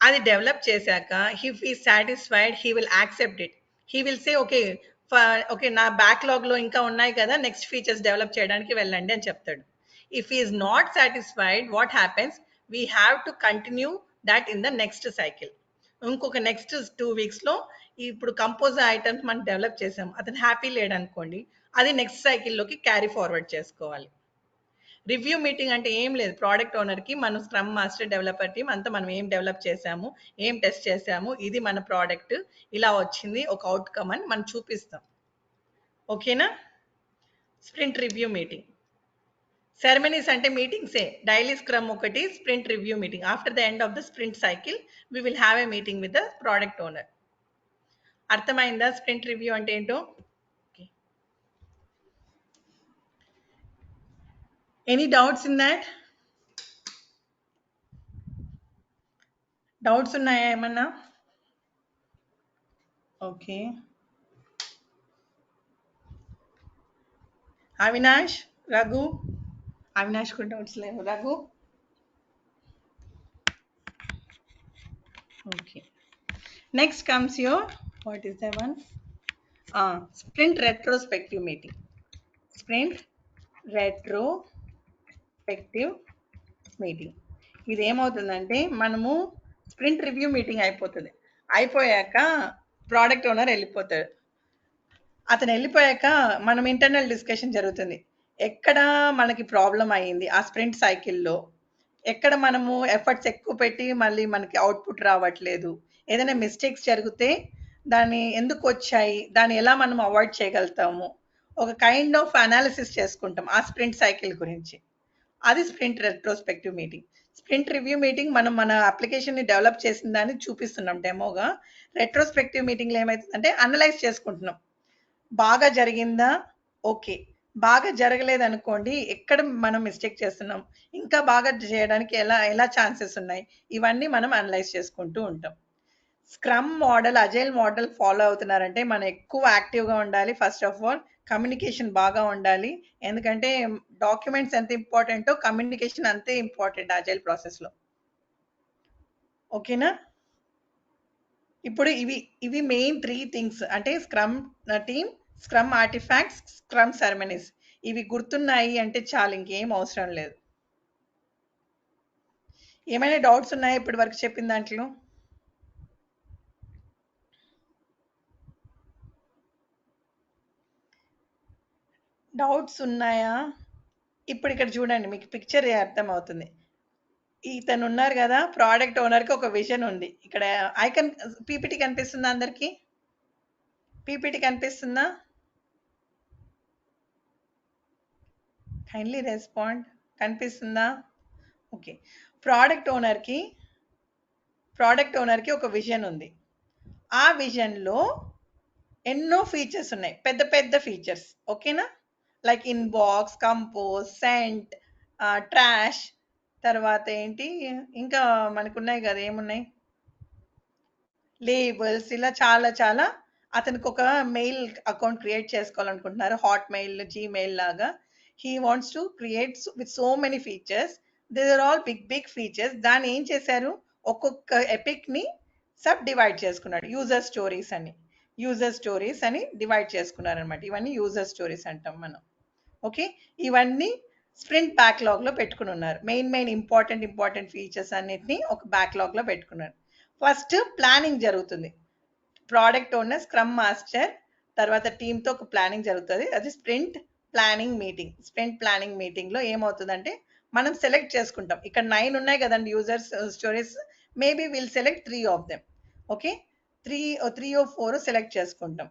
Speaker 2: అది డెవలప్ చేశాక ఇఫ్ ఈ satisfied he will accept it. He will say okay, okay నా బ్యాక్లాగ్ లో ఇంకా ఉన్నాయి కదా, నెక్స్ట్ ఫీచర్స్ డెవలప్ చేయడానికి వెళ్ళండి అని చెప్తాడు. If is not satisfied, what happens, we have to continue that in the next cycle. ఇంకొక నెక్స్ట్ 2 వీక్స్ లో ఇప్పుడు కంపోజ్ ఐటమ్స్ మనం డెవలప్ చేసాం, అతను హ్యాపీ లేడనుకోండి, అది నెక్స్ట్ సైకిల్లోకి క్యారీ ఫార్వర్డ్ చేసుకోవాలి. రివ్యూ మీటింగ్ అంటే ఏం లేదు, ప్రోడక్ట్ ఓనర్ కి మనం స్క్రమ్ మాస్టర్ డెవలపర్ టీమ్ అంతా మనం ఏం డెవలప్ చేసాము, ఏం టెస్ట్ చేసాము, ఇది మన ప్రోడక్ట్ ఇలా వచ్చింది ఒక అవుట్కమ్ అని మనం చూపిస్తాం. ఓకేనా. Sprint review meeting. సెరమనీస్ అంటే మీటింగ్సే. డైలీ స్క్రమ్ ఒకటి, sprint review meeting. After the end of the sprint cycle we will have a meeting with the product owner. అర్థమైందా స్ప్రింట్ రివ్యూ అంటే ఏంటో? Any doubts in that? Doubts ఉన్నాయా ఏమన్నా? Okay. Avinash, Raghu. Avinash కూడా doubts లేవు. Raghu? Okay. Next comes your, what is the one? Sprint retrospective meeting. Sprint retrospective meeting. ఇది ఏమవుతుందంటే మనము స్ప్రింట్ రివ్యూ మీటింగ్ అయిపోతుంది, అయిపోయాక ప్రోడక్ట్ ఓనర్ వెళ్ళిపోతాడు. అతను వెళ్ళిపోయాక మనం ఇంటర్నల్ డిస్కషన్ జరుగుతుంది. ఎక్కడ మనకి ప్రాబ్లం అయ్యింది ఆ స్ప్రింట్ సైకిల్లో, ఎక్కడ మనము ఎఫర్ట్స్ ఎక్కువ పెట్టి మళ్ళీ మనకి అవుట్పుట్ రావట్లేదు, ఏదైనా మిస్టేక్స్ జరిగితే దాన్ని ఎందుకు వచ్చాయి, దాన్ని ఎలా మనం అవాయిడ్ చేయగలుగుతాము, ఒక కైండ్ ఆఫ్ అనాలిసిస్ చేసుకుంటాం ఆ స్ప్రింట్ సైకిల్ గురించి. అది sprint retrospective meeting. Sprint review meeting మనం మన అప్లికేషన్ని డెవలప్ చేసిన దాన్ని చూపిస్తున్నాం డెమోగా. రెట్రోస్పెక్టివ్ మీటింగ్లో ఏమవుతుందంటే అనలైజ్ చేసుకుంటున్నాం, బాగా జరిగిందా, ఓకే, బాగా జరగలేదు అనుకోండి, ఎక్కడ మనం మిస్టేక్ చేస్తున్నాం, ఇంకా బాగా చేయడానికి ఎలా ఎలా ఛాన్సెస్ ఉన్నాయి, ఇవన్నీ మనం అనలైజ్ చేసుకుంటూ ఉంటాం. Scrum model, agile model follow అవుతున్నారంటే మనం ఎక్కువ యాక్టివ్గా ఉండాలి. ఫస్ట్ ఆఫ్ ఆల్ కమ్యూనికేషన్ బాగా ఉండాలి, ఎందుకంటే డాక్యుమెంట్స్ ఎంత ఇంపార్టెంటో కమ్యూనికేషన్ అంతే ఇంపార్టెంట్ అజైల్ ప్రాసెస్లో. ఓకేనా. ఇప్పుడు ఇవి మెయిన్ 3 థింగ్స్, అంటే scrum team, scrum artifacts, scrum ceremonies. ఇవి గుర్తున్నాయి అంటే చాలు, ఇంకేం అవసరం లేదు. ఏమైనా డౌట్స్ ఉన్నాయా ఇప్పటి వరకు చెప్పిన దాంట్లో? డౌట్స్ ఉన్నాయా? ఇప్పుడు ఇక్కడ చూడండి, మీకు పిక్చర్ అర్థం అవుతుంది. ఇతను ఉన్నారు కదా, ప్రోడక్ట్ ఓనర్కి ఒక విజన్ ఉంది. ఇక్కడ ఐకన్ పీపీటీ కనిపిస్తుందా అందరికి? పీపీటీ కనిపిస్తుందా? Kindly respond. కనిపిస్తుందా? ఓకే. ప్రోడక్ట్ ఓనర్కి ఒక విజన్ ఉంది. ఆ విజన్లో ఎన్నో ఫీచర్స్ ఉన్నాయి, పెద్ద పెద్ద ఫీచర్స్. ఓకేనా. Like inbox, compose, sent, trash, తర్వాత ఏంటి ఇంకా మనకున్నాయి కదా, ఏమున్నాయి, లేబుల్స్, ఇలా చాలా చాలా. అతనికి ఒక మెయిల్ అకౌంట్ క్రియేట్ చేసుకోవాలనుకుంటున్నారు, హాట్ మెయిల్, జీమెయిల్ లాగా. He wants to create with so many features. These are all big big features. దాన్ని ఏం చేశారు, ఒక్కొక్క ఎపిక్ని సబ్ డివైడ్ చేసుకున్నాడు. యూజర్ స్టోరీస్ అని డివైడ్ చేసుకున్నారు అనమాట. ఇవన్నీ యూజర్ స్టోరీస్ అంటాం మనం. ఓకే. ఇవన్నీ స్ప్రింట్ బ్యాక్లాగ్లో పెట్టుకుని ఉన్నారు. మెయిన్ ఇంపార్టెంట్ ఫీచర్స్ అన్నిటిని ఒక బ్యాక్లాగ్లో పెట్టుకున్నారు. ఫస్ట్ ప్లానింగ్ జరుగుతుంది. ప్రోడక్ట్ ఓనర్, స్క్రమ్ మాస్టర్, తర్వాత టీంతో ఒక ప్లానింగ్ జరుగుతుంది. అది sprint planning meeting. Sprint planning మీటింగ్లో ఏమవుతుందంటే మనం సెలెక్ట్ చేసుకుంటాం. ఇక్కడ 9 ఉన్నాయి కదండి users stories, maybe will select 3 of them. Okay. 3 or 4 select చేసుకుంటాం.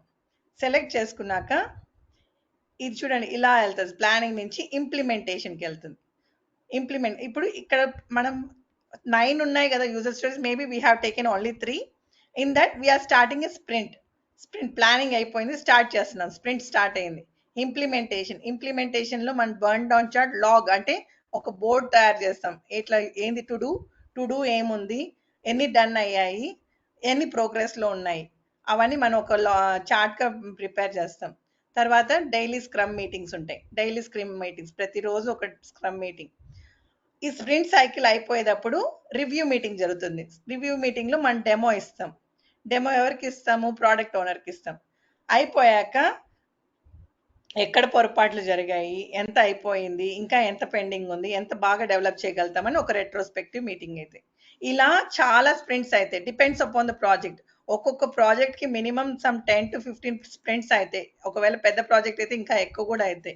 Speaker 2: సెలెక్ట్ చేసుకున్నాక ఇది చూడండి ఇలా వెళ్తుంది, ప్లానింగ్ నుంచి ఇంప్లిమెంటేషన్కి వెళ్తుంది. ఇప్పుడు ఇక్కడ మనం 9 ఉన్నాయి కదా user stories, maybe we have taken only 3. In that we're starting a sprint. Planning అయిపోయింది, స్టార్ట్ చేస్తున్నాం, స్ప్రింట్ స్టార్ట్ అయింది. ఇంప్లిమెంటేషన్ లో మనం బర్న్ డౌన్ చార్ట్ లాగ్ అంటే ఒక బోర్డ్ తయారు చేస్తాం. ఇట్లా ఏంది టు డూ ఏముంది, ఎన్ని డన్ అయ్యాయి, ఎన్ని ప్రోగ్రెస్ లో ఉన్నాయి, అవన్నీ మనం ఒక చార్ట్ గా ప్రిపేర్ చేస్తాం. తర్వాత డైలీ స్క్రమ్ మీటింగ్స్ ఉంటాయి. డైలీ స్క్రమ్ మీటింగ్స్ ప్రతిరోజు ఒక స్క్రమ్ మీటింగ్. ఈ స్ప్రింట్ సైకిల్ అయిపోయేటప్పుడు రివ్యూ మీటింగ్ జరుగుతుంది. రివ్యూ మీటింగ్ లో మనం డెమో ఇస్తాం. డెమో ఎవరికి ఇస్తాము? ప్రోడక్ట్ ఓనర్కి ఇస్తాం. అయిపోయాక ఎక్కడ పొరపాట్లు జరిగాయి, ఎంత అయిపోయింది, ఇంకా ఎంత పెండింగ్ ఉంది, ఎంత బాగా డెవలప్ చేయగలుగుతామని ఒక రెట్రోస్పెక్టివ్ మీటింగ్ అయితే. ఇలా చాలా స్ప్రింట్స్ అయితే డిపెండ్స్ అపాన్ ద ప్రాజెక్ట్. ఒక్కొక్క ప్రాజెక్ట్ కి మినిమం సమ్ 10 to 15 స్ప్రింట్స్ అయితే, ఒకవేళ పెద్ద ప్రాజెక్ట్ అయితే ఇంకా ఎక్కువ కూడా అయితే.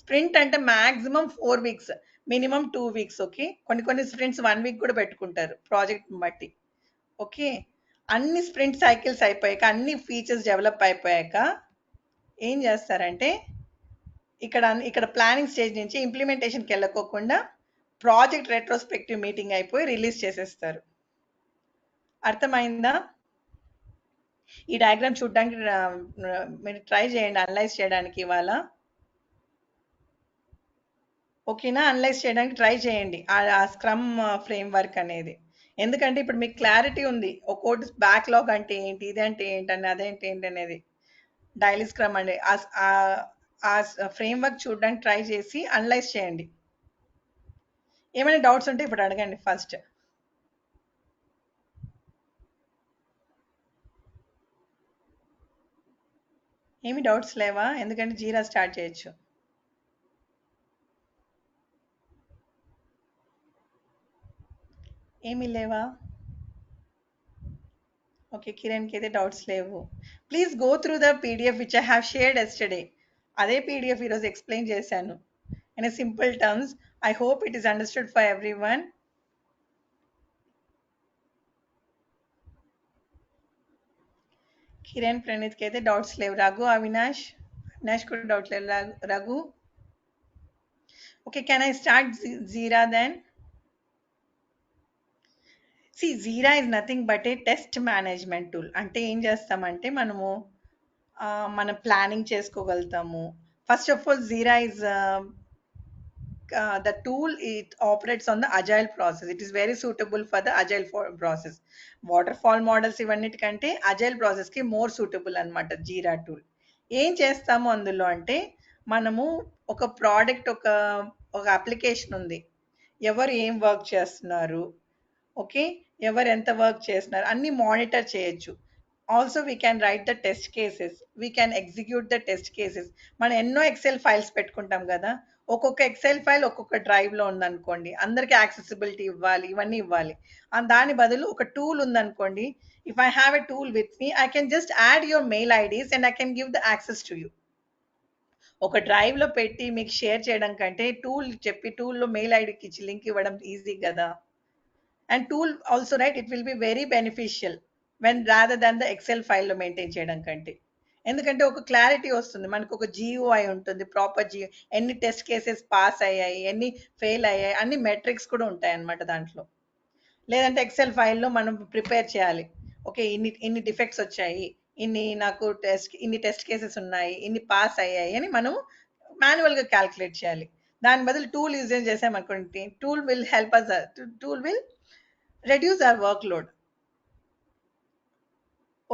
Speaker 2: స్ప్రింట్ అంటే maximum 4 weeks, minimum 2 weeks. Okay, కొన్ని స్ప్రింట్స్ 1 వీక్ కూడా పెట్టుకుంటారు ప్రాజెక్ట్ బట్టి. ఓకే, అన్ని స్ప్రింట్ సైకిల్స్ అయిపోయాక, అన్ని ఫీచర్స్ డెవలప్ అయిపోయాక ఏం చేస్తారంటే ఇక్కడ ప్లానింగ్ స్టేజ్ నుంచి ఇంప్లిమెంటేషన్కి వెళ్ళకోకుండా ప్రాజెక్ట్ రెట్రోస్పెక్టివ్ మీటింగ్ అయిపోయి రిలీజ్ చేసేస్తారు. అర్థమైందా? ఈ డయాగ్రామ్ చూడడానికి మీరు ట్రై చేయండి అనలైజ్ చేయడానికి ఇవాళ. ఓకేనా? అనలైజ్ చేయడానికి ట్రై చేయండి ఆ స్క్రమ్ ఫ్రేమ్ వర్క్ అనేది. ఎందుకంటే ఇప్పుడు మీకు క్లారిటీ ఉంది, ఒక్కోటి బ్యాక్లాగ్ అంటే ఏంటి, ఇదంటే ఏంటని, అదేంటి ఏంటి అనేది. డైలీ స్క్రమ్ అండి ఆ ఫ్రేమ్ వర్క్ చూడడానికి ట్రై చేసి అనలైజ్ చేయండి. ఏమైనా డౌట్స్ ఉంటే ఇప్పుడు అడగండి ఫస్ట్. ఏమి డౌట్స్ లేవా? ఎందుకంటే జీరా స్టార్ట్ చేయొచ్చు. ఏమీ లేవా? ఓకే, కిరణ్కి అయితే డౌట్స్ లేవు. Please go through the PDF which I have shared yesterday. అదే పీడిఎఫ్ ఈరోజు ఎక్స్ప్లెయిన్ చేశాను in a simple terms. I hope it is understood for everyone. Kiran, ప్రణీత్కి అయితే డౌట్స్ లేవు. రఘు, అవినాష్ కూడా డౌట్ లేదు. Raghu, okay, can I start Jira then? Jira is nothing but a test management tool. అంటే ఏం చేస్తామంటే మనము మన ప్లానింగ్ చేసుకోగలుగుతాము. First of all Jira is the tool, it operates on the agile process. It is very suitable for the agile process. Waterfall models ఇవన్నిటికంటే agile process కి more suitable అన్నమాట జీరా tool. ఏం చేస్తాము అందులో అంటే, మనము ఒక ప్రోడక్ట్, ఒక అప్లికేషన్ ఉంది, ఎవరు ఏం వర్క్ చేస్తున్నారు, ఓకే, ఎవరు ఎంత వర్క్ చేస్తున్నారు అన్ని మానిటర్ చేయొచ్చు. Also we can write the test cases, we can execute the test cases. మనం ఎన్నో ఎక్సెల్ ఫైల్స్ పెట్టుకుంటాం కదా, ఒక్కొక్క ఎక్సెల్ ఫైల్ ఒక్కొక్క డ్రైవ్ లో ఉందనుకోండి, అందరికి యాక్సెసిబిలిటీ ఇవ్వాలి, ఇవన్నీ ఇవ్వాలి. దాని బదులు ఒక టూల్ ఉందనుకోండి, if I have a tool with me, I can just add your mail IDs and I can give the access to you. ఒక డ్రైవ్ లో పెట్టి మీకు షేర్ చేయడం కంటే టూల్ చెప్పి టూల్లో మెయిల్ ఐడికి ఇచ్చి లింక్ ఇవ్వడం ఈజీ కదా. And tool also right, it will be very beneficial when rather than the XL ఫైల్లో మెయింటైన్ చేయడం కంటే. ఎందుకంటే ఒక క్లారిటీ వస్తుంది మనకు, ఒక జియూఐ ఉంటుంది, ప్రాపర్ జియో, ఎన్ని టెస్ట్ కేసెస్ పాస్ అయ్యాయి, ఎన్ని ఫెయిల్ అయ్యాయి, అన్ని మెట్రిక్స్ కూడా ఉంటాయి అన్నమాట దాంట్లో. లేదంటే ఎక్సెల్ ఫైల్లో మనం ప్రిపేర్ చేయాలి, ఓకే ఇన్ని డిఫెక్ట్స్ వచ్చాయి, ఇన్ని టెస్ట్ కేసెస్ ఉన్నాయి, ఇన్ని పాస్ అయ్యాయి అని మనం మాన్యువల్గా క్యాల్కులేట్ చేయాలి. దాని బదులు టూల్ యూజ్ చేసామనుకోండి, tool will help us, tool will reduce our workload.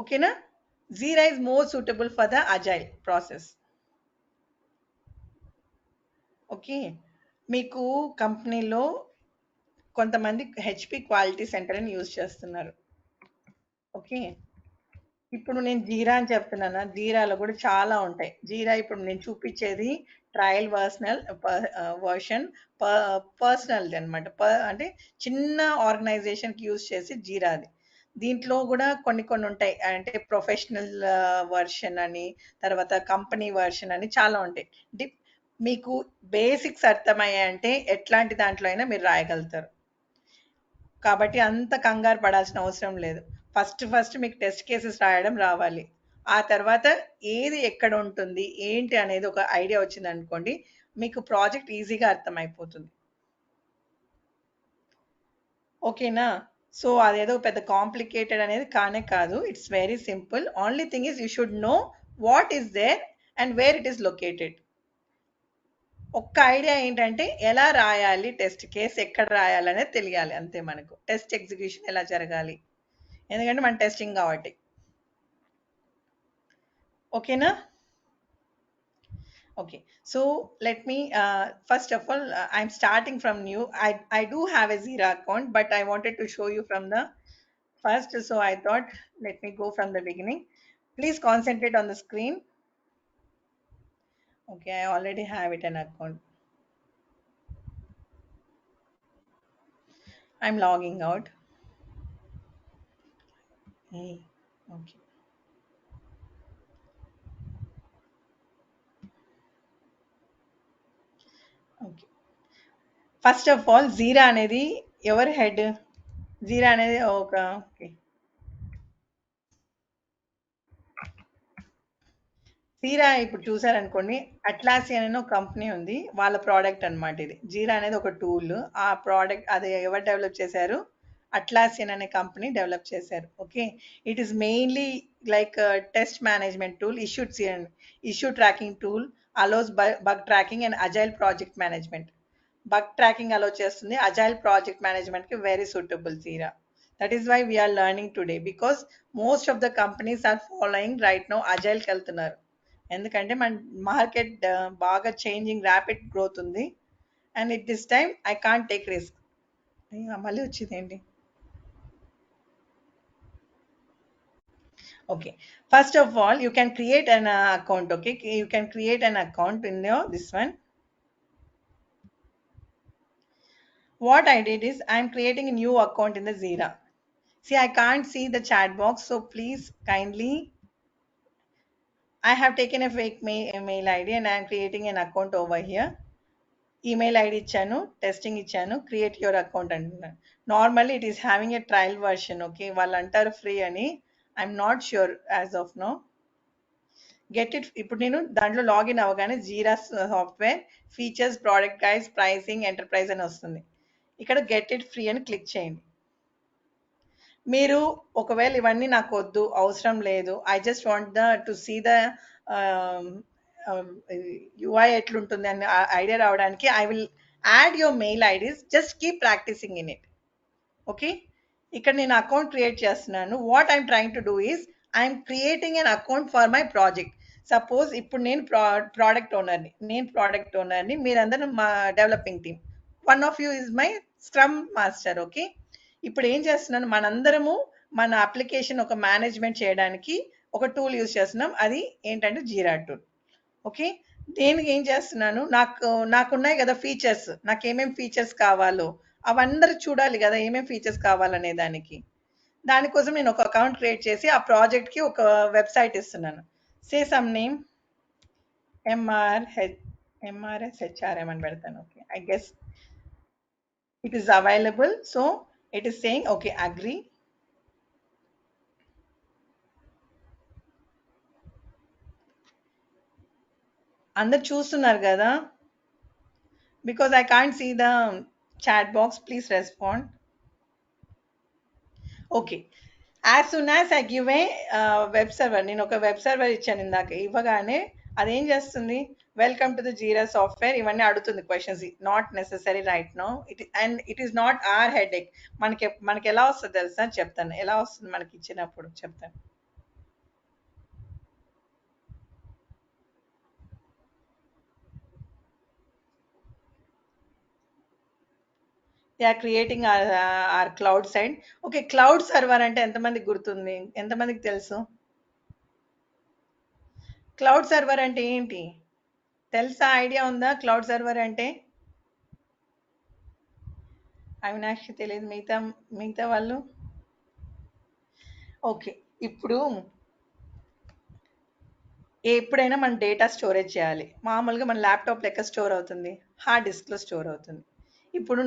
Speaker 2: Okay na? Jira is more suitable for the agile process. Okay, మీకు కంపెనీలో కొంతమంది హెచ్పి క్వాలిటీ సెంటర్ అని యూజ్ చేస్తున్నారు. ఓకే, ఇప్పుడు నేను జీరా అని చెప్తున్నానా, జీరాలో కూడా చాలా ఉంటాయి. జీరా ఇప్పుడు నేను చూపించేది ట్రయల్ వర్షన్ పర్సనల్ది అనమాట. అంటే చిన్న ఆర్గనైజేషన్కి యూజ్ చేసి జీరాది. దీంట్లో కూడా కొన్ని ఉంటాయి, అంటే ప్రొఫెషనల్ వర్షన్ అని, తర్వాత కంపెనీ వర్షన్ అని చాలా ఉంటాయి. మీకు బేసిక్స్ అర్థమయ్యాయంటే ఎట్లాంటి దాంట్లో అయినా మీరు రాయగలుగుతారు. కాబట్టి అంత కంగారు పడాల్సిన అవసరం లేదు. ఫస్ట్ మీకు టెస్ట్ కేసెస్ రాయడం రావాలి. ఆ తర్వాత ఏది ఎక్కడ ఉంటుంది ఏంటి అనేది ఒక ఐడియా వచ్చింది అనుకోండి, మీకు ప్రాజెక్ట్ ఈజీగా అర్థమైపోతుంది. ఓకేనా? సో అదేదో పెద్ద కాంప్లికేటెడ్ అనేది కానే కాదు. It's very simple. Only thing is you should know what is there and where it is located. ఒక్క ఐడియా ఏంటంటే ఎలా రాయాలి టెస్ట్ కేస్, ఎక్కడ రాయాలనేది తెలియాలి అంతే. మనకు టెస్ట్ ఎగ్జిక్యూషన్ ఎలా జరగాలి, ఎందుకంటే మన టెస్టింగ్ కాబట్టి. ఓకేనా? Okay, so let me first of all, I'm starting from new. I do have a Zira account, but I wanted to show you from the first, so I thought let me go from the beginning. Please concentrate on the screen. Okay, I already have it an account. I'm logging out. Hey, okay. Okay. First of all, Zira అనేది ఎవరి head? Zira అనేది ఒక okay. జీరా ఇప్పుడు చూసారనుకోండి, అట్లాసియన్ అనే ఒక company ఉంది, వాళ్ళ product అన్నమాట ఇది. జీరా అనేది ఒక టూల్. ఆ ప్రోడక్ట్ అది ఎవరు డెవలప్ చేశారు? అట్లాసియన్ అనే కంపెనీ డెవలప్ చేశారు. Okay, it is mainly like test management tool, issue tracking tool, also bug tracking and agile project management. Bug tracking also చేస్తుంది, అజైల్ ప్రాజెక్ట్ మేనేజ్మెంట్ కి very suitable Jira. That is why we are learning today, because most of the companies are following right now అజైల్కి వెళ్తున్నారు. ఎందుకంటే మన market బాగా changing, rapid growth ఉంది. And it this time I can't take risk. మళ్ళీ వచ్చింది ఏంటి? Okay, first of all, you can create an account. Okay, you can create an account in your this one. What I did is I'm creating a new account in the Zira. See, I can't see the chat box, so please kindly, I have taken a fake mail ID and I'm creating an account over here. Email ID ఇచ్చాను, testing ఇచ్చాను, create your account అంటున్నాను. Normally it is having a trial version. Okay, వాళ్ళు అంటారు free అని. I'm not sure as of no. Get it. ఇప్పుడు నేను దాంట్లో login అవ్వగానే Jira software features, product guides, pricing, enterprise అని వస్తుంది. ఇక్కడ గెట్ ఇట్ ఫ్రీ అని క్లిక్ చేయండి. మీరు ఒకవేళ ఇవన్నీ నాకు వద్దు, అవసరం లేదు, I just want to see the UI ఎట్లుంటుంది అని ఐడియా రావడానికి I will add your mail IDs. Just keep practicing in it. Okay, ఇక్కడ నేను అకౌంట్ క్రియేట్ చేస్తున్నాను. What I'm trying to do is I'm creating an account for my project. Suppose ఇప్పుడు నేను product ఓనర్ని, మీరందరూ మా developing team. One of you is my scrum master. Okay, ఇప్పుడు ఏం చేస్తున్నాను, మనందరము మన అప్లికేషన్ ఒక మేనేజ్మెంట్ చేయడానికి ఒక టూల్ యూజ్ చేస్తున్నాం. అది ఏంటంటే జీరా టూల్. ఓకే, దేనికి ఏం చేస్తున్నాను, నాకున్నాయి కదా ఫీచర్స్, నాకు ఏమేమి ఫీచర్స్ కావాలో అవందరూ చూడాలి కదా, ఏమేమి ఫీచర్స్ కావాలనే దానికోసం నేను ఒక అకౌంట్ క్రియేట్ చేసి ఆ ప్రాజెక్ట్కి ఒక వెబ్సైట్ ఇస్తున్నాను. సే సమ్ నేమ్ MRSHRM అని పెడతాను. Okay, I guess it is available, so it is saying okay, agree. అందరు చూస్తున్నారు కదా, because I can't see the chat box, please respond. Okay, as soon as I give a web server, నేను ఒక web server ఇచ్చాను ఇందాక, ఇవ్వగానే అదేం చేస్తుంది, welcome to the Jira software ఇవన్నీ అడుగుతుంది questions. Not necessary right now. It is not our headache. మనకి ఎలా వస్తుంది తెలుసా, చెప్తాను ఎలా వస్తుంది మనకి ఇచ్చినప్పుడు చెప్తాను. They are creating our cloud side. Okay, cloud server అంటే ఎంతమందికి గుర్తుంది, ఎంతమందికి తెలుసు? క్లౌడ్ సర్వర్ అంటే ఏంటి తెలుసా, ఐడియా ఉందా? క్లౌడ్ సర్వర్ అంటే అవినాష్కి తెలియదు, మిగతా వాళ్ళు. ఓకే, ఇప్పుడు ఎప్పుడైనా మన డేటా స్టోరేజ్ చేయాలి. మామూలుగా మన ల్యాప్టాప్ లెక్క స్టోర్ అవుతుంది, హార్డ్ డిస్క్లో స్టోర్ అవుతుంది. ఇప్పుడు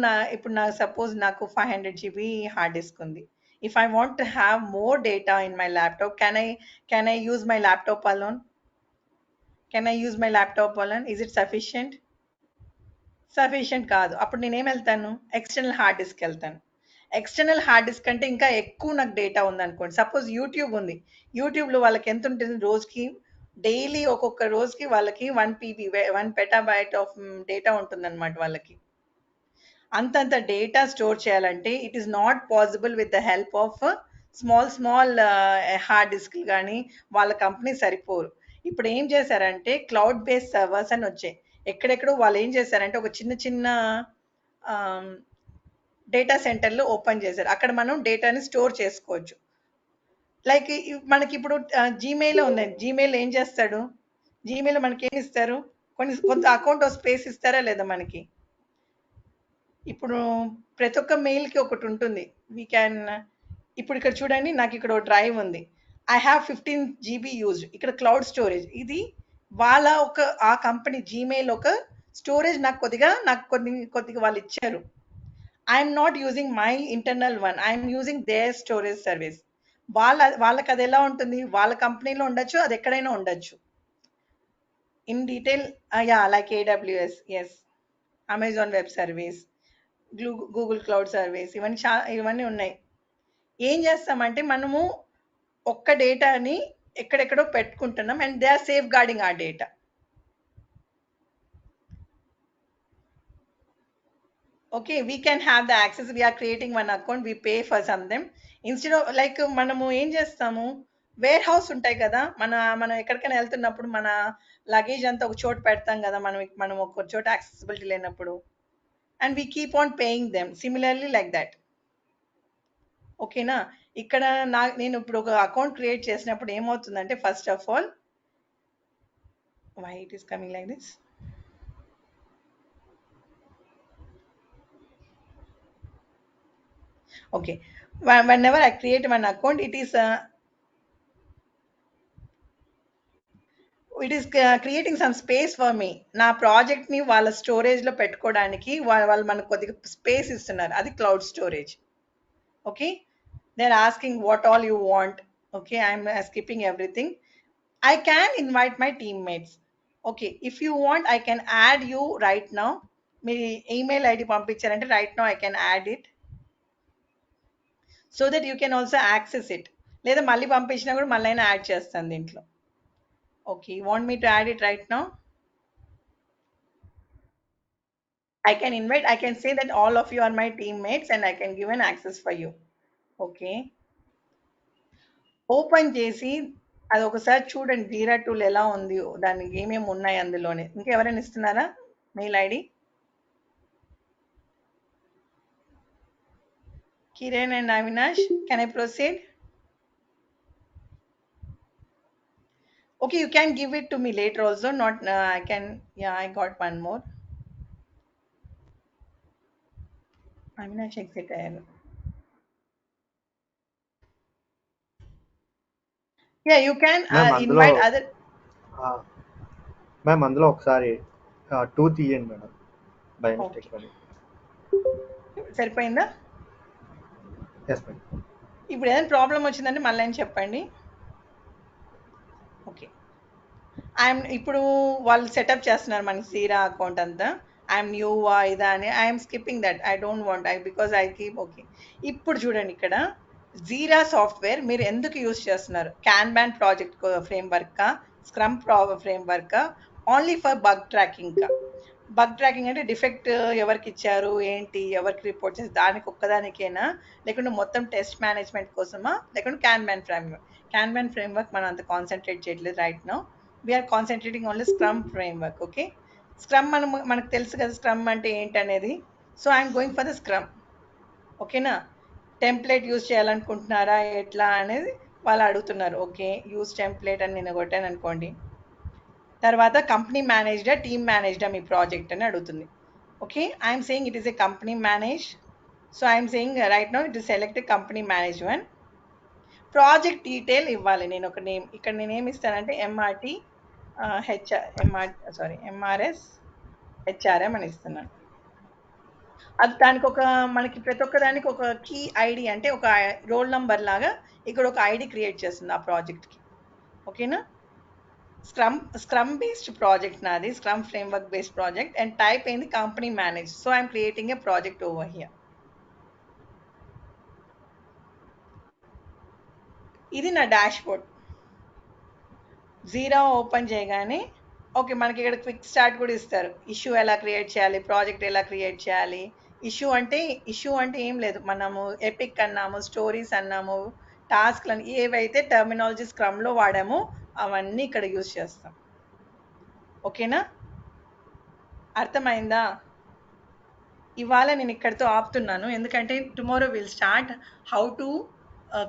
Speaker 2: నా సపోజ్ నాకు 500 GB హార్డ్ డిస్క్ ఉంది. If I want to have more data in my laptop, can I use my laptop alone? Is it sufficient? Sufficient కాదు. అప్పుడు నేనేం వెళ్తాను, ఎక్స్టర్నల్ హార్డ్ డిస్క్ వెళ్తాను. ఎక్స్టర్నల్ హార్డ్ డిస్క్ అంటే ఇంకా ఎక్కువ నాకు డేటా ఉందనుకోండి, సపోజ్ యూట్యూబ్ ఉంది, యూట్యూబ్లో వాళ్ళకి ఎంత ఉంటుంది రోజుకి, డైలీ ఒక్కొక్క రోజుకి వాళ్ళకి 1 PB 1 PB ఆఫ్ డేటా ఉంటుందన్నమాట వాళ్ళకి. అంతంత డేటా స్టోర్ చేయాలంటే it is not possible with the help of small hard డిస్క్లు కానీ వాళ్ళ కంపెనీ సరిపోరు. ఇప్పుడు ఏం చేశారంటే క్లౌడ్ బేస్డ్ సర్వర్స్ అని వచ్చాయి. ఎక్కడెక్కడో వాళ్ళు ఏం చేశారంటే ఒక చిన్న చిన్న డేటా సెంటర్లు ఓపెన్ చేశారు. అక్కడ మనం డేటాని స్టోర్ చేసుకోవచ్చు. లైక్ మనకి ఇప్పుడు జీమెయిల్ ఉంది. జీమెయిల్ ఏం చేస్తాడు? జీమెయిల్ మనకి ఏమి ఇస్తారు? కొంత అకౌంట్ స్పేస్ ఇస్తారా లేదా మనకి? ఇప్పుడు ప్రతి ఒక్క మెయిల్‌కి ఒకటి ఉంటుంది. వి క్యాన్ ఇప్పుడు ఇక్కడ చూడండి, నాకు ఇక్కడ ఒక డ్రైవ్ ఉంది. I have 15 GB used. ఇక్కడ క్లౌడ్ స్టోరేజ్. ఇది వాళ్ళ ఆ కంపెనీ జీమెయిల్ ఒక స్టోరేజ్ కొద్దిగా వాళ్ళు ఇచ్చారు. I'm not using my internal one. I'm using there storage service. వాళ్ళకి అది ఎలా ఉంటుంది? వాళ్ళ కంపెనీలో ఉండొచ్చు, అది ఎక్కడైనా ఉండొచ్చు. In detail like AWS, yes, Amazon web service, Google cloud service, ఇవన్నీ ఉన్నాయి. ఏం చేస్తామంటే మనము ఒక్క డేటాని ఎక్కడెక్కడో పెట్టుకుంటున్నాం and they are safeguarding ఆ data. Okay, we can have the access. We're creating one account, we pay for some them. Instead of like మనము ఏం చేస్తాము, వేర్ హౌస్ ఉంటాయి కదా, మనం ఎక్కడికైనా వెళ్తున్నప్పుడు మన లగేజ్ అంతా ఒక చోట పెడతాం కదా, మనం ఒక చోట యాక్సెసిబిలిటీ లేనప్పుడు, and we keep on paying them similarly like that. ఓకేనా? ఇక్కడ నేను ఇప్పుడు ఒక అకౌంట్ క్రియేట్ చేసినప్పుడు ఏమవుతుందంటే, first of all why it is coming like this. Okay, whenever I create one account, it is creating some space for me. నా project ని వాళ్ళ స్టోరేజ్ లో పెట్టుకోవడానికి వాళ్ళు మనకు కొద్దిగా స్పేస్ ఇస్తున్నారు. అది cloud storage. Okay, they are asking what all you want. Okay, I'm skipping everything. I can invite my teammates. Okay, if you want I can add you right now. మీ email ID పంపించారంటే right now I can add it so that you can also access it. లేదా మళ్ళీ పంపించినా కూడా మళ్ళీ అయినా add చేస్తాను దీంట్లో. Okay, you want me to add it right now? I can invite, I can say that all of you are my teammates and I can give an access for you. Okay. Open చేసి అది ఒకసారి చూడండి, జీరా tool ఎలా ఉంది, దానికి ఏమేమి ఉన్నాయి అందులోనే. ఇంకెవరైనా ఇస్తున్నారా mail ID? Kiran and Avinash, can I proceed? Okay, you can give it to me later also. Not I can, yeah, I got one more. Avinash exit ayyanu. Yeah, you can invite other.
Speaker 3: Ma'am అందులో ఒకసారి 2 తీయండి madam, by mistake అని.
Speaker 2: సరిపోయిందా?
Speaker 3: Yes madam.
Speaker 2: ఇప్పుడు ఏదైనా problem వచ్చిందంటే మళ్ళీ అని చెప్పండి. ఓకే, ఇప్పుడు వాళ్ళు సెటప్ చేస్తున్నారు మనకి జీరా అకౌంట్ అంతా. ఐఎమ్ న్యూ ఇదా అని I'm skipping that. I don't want because I keep. Okay, ఇప్పుడు చూడండి ఇక్కడ జీరా సాఫ్ట్వేర్ మీరు ఎందుకు యూజ్ చేస్తున్నారు? Kanban project framework, scrum framework, only for bug tracking. Bug tracking అంటే డిఫెక్ట్ ఎవరికి ఇచ్చారు ఏంటి, ఎవరికి రిపోర్ట్ చేసి దానికి ఒక్కదానికేనా, లేకుంటే మొత్తం టెస్ట్ మేనేజ్మెంట్ కోసమా, లేకుంటే క్యాన్బాన్ ఫ్రేమ్వర్క్ మనం అంత కాన్సన్ట్రేట్ చేయట్లేదు right now. We're concentrating only scrum framework. Okay, scrum మనకు తెలుసు కదా స్క్రమ్ అంటే ఏంటనేది. So I'm going for the scrum. ఓకేనా? టెంప్లెట్ యూజ్ చేయాలనుకుంటున్నారా ఎట్లా అనేది వాళ్ళు అడుగుతున్నారు. ఓకే, యూజ్ టెంప్లెట్ అని నేను కొట్టాను అనుకోండి. తర్వాత కంపెనీ మేనేజ్డా టీమ్ మేనేజ్డా మీ ప్రాజెక్ట్ అని అడుగుతుంది. Okay, I'm saying it is a company manage. So I'm saying right now it is select company manage one. Project detail ఇవ్వాలి. నేను ఒక నేమ్ ఇక్కడ నేను ఏమి ఇస్తానంటే ఎంఆర్ఎస్ హెచ్ఆర్ఎం అని ఇస్తున్నాను. అది దానికి మనకి ప్రతి ఒక్క దానికి ఒక కీ ఐడి అంటే ఒక రోల్ నంబర్ లాగా ఇక్కడ ఒక ఐడి క్రియేట్ చేస్తుంది ఆ ప్రాజెక్ట్కి. ఓకేనా? స్క్రమ్ బేస్డ్ ప్రాజెక్ట్ నాది, scrum framework based project, and type అయింది company manage. So I'm creating a project over here. ఇది నా డాష్ బోర్డ్. జీరా ఓపెన్ చేయగానే ఓకే మనకి ఇక్కడ క్విక్ స్టార్ట్ కూడా ఇస్తారు. ఇష్యూ ఎలా క్రియేట్ చేయాలి, ప్రాజెక్ట్ ఎలా క్రియేట్ చేయాలి. ఇష్యూ అంటే ఏం లేదు, మనము ఎపిక్ అన్నాము, స్టోరీస్ అన్నాము, టాస్క్లు ఏవైతే టర్మినాలజీ స్క్రమ్లో వాడామో అవన్నీ ఇక్కడ యూజ్ చేస్తాం. ఓకేనా, అర్థమైందా? ఇవాళ నేను ఇక్కడితో ఆపుతున్నాను, ఎందుకంటే tomorrow will start how to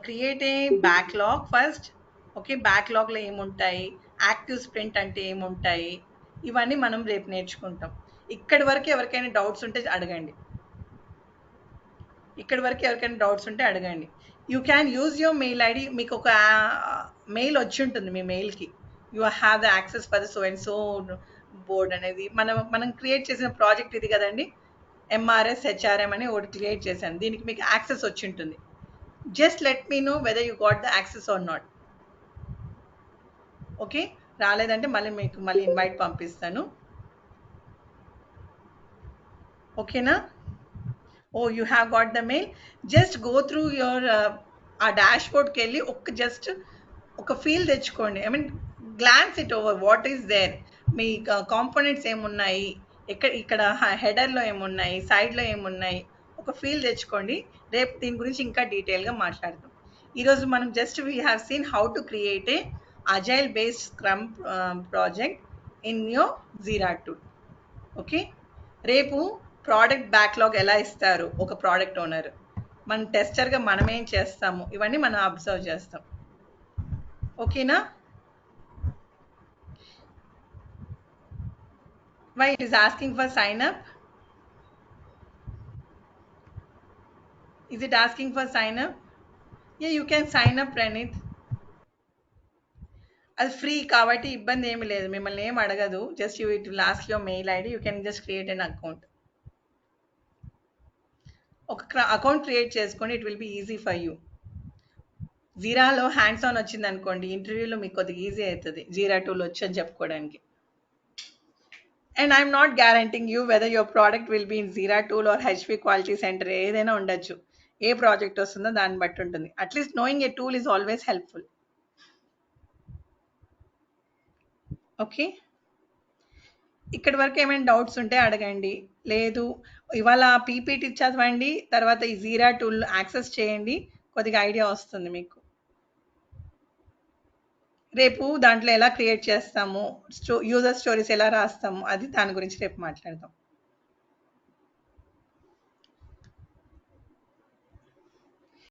Speaker 2: create a backlog first. Okay, బ్యాక్లాగ్లో ఏముంటాయి, యాక్టివ్ స్ప్రింట్ అంటే ఏముంటాయి, ఇవన్నీ మనం రేపు నేర్చుకుంటాం. ఇక్కడి వరకు ఎవరికైనా డౌట్స్ ఉంటే అడగండి. You can use your mail ID. మీకు ఒక మెయిల్ వచ్చి ఉంటుంది, మీ మెయిల్కి you have the access for the so and so board అనేది. మనం క్రియేట్ చేసిన ప్రాజెక్ట్ ఇది కదండి, ఎంఆర్ఎస్ హెచ్ఆర్ఎం అని ఒకటి క్రియేట్ చేశాను. దీనికి మీకు యాక్సెస్ వచ్చి ఉంటుంది. Just let me know whether you got the access or not. Okay, రాలేదంటే మళ్ళీ ఇన్వైట్ పంపిస్తాను. ఓకేనా? Oh you have got the mail. Just go through your uh డాష్ బోర్డ్కి వెళ్ళి జస్ట్ ఒక ఫీల్ తెచ్చుకోండి. I mean glance it over, what is there, మీ కాంపోనెంట్స్ ఏమున్నాయి, ఇక్కడ హెడర్లో ఏమున్నాయి, సైడ్లో ఏమున్నాయి, ఒక ఫీల్ తెచ్చుకోండి. రేపు దీని గురించి ఇంకా డీటెయిల్గా మాట్లాడదాం. ఈరోజు మనం just we have seen how to create A agile based scrum project in your jeera tool. Okay, రేపు ప్రోడక్ట్ బ్యాక్లాగ్ ఎలా ఇస్తారు ఒక ప్రోడక్ట్ ఓనర్, మన టెస్టర్గా మనం ఏం చేస్తాము, ఇవన్నీ మనం అబ్జర్వ్ చేస్తాం. ఓకేనా? Why it is asking for sign up? Is it asking for sign up? Yeah, you can sign up, Pranit. అది ఫ్రీ కాబట్టి ఇబ్బంది ఏమి లేదు, మిమ్మల్ని ఏం అడగదు. Just you it will ask your mail ID, you can just create an account. ఒక account create చేసుకోండి, it will be easy for you. జీరాలో హ్యాండ్స్ ఆన్ వచ్చింది అనుకోండి, ఇంటర్వ్యూలో మీకు కొద్దిగా ఈజీ అవుతుంది జీరా టూల్ వచ్చని చెప్పుకోవడానికి. And I'm not guaranteeing you whether your product will be in Jira tool or HP quality center, ఏదైనా ఉండొచ్చు. ఏ ప్రాజెక్ట్ వస్తుందో దాన్ని బట్టి ఉంటుంది. At least knowing a tool is always helpful. Okay, ఇక్కడి వరకు ఏమైనా డౌట్స్ ఉంటే అడగండి. లేదు, ఇవాళ పీపీటీ చదవండి, తర్వాత ఈ జీరా టూల్ యాక్సెస్ చేయండి, కొద్దిగా ఐడియా వస్తుంది మీకు. రేపు దాంట్లో ఎలా క్రియేట్ చేస్తాము, యూజర్ స్టోరీస్ ఎలా రాస్తాము, అది దాని గురించి రేపు మాట్లాడదాం.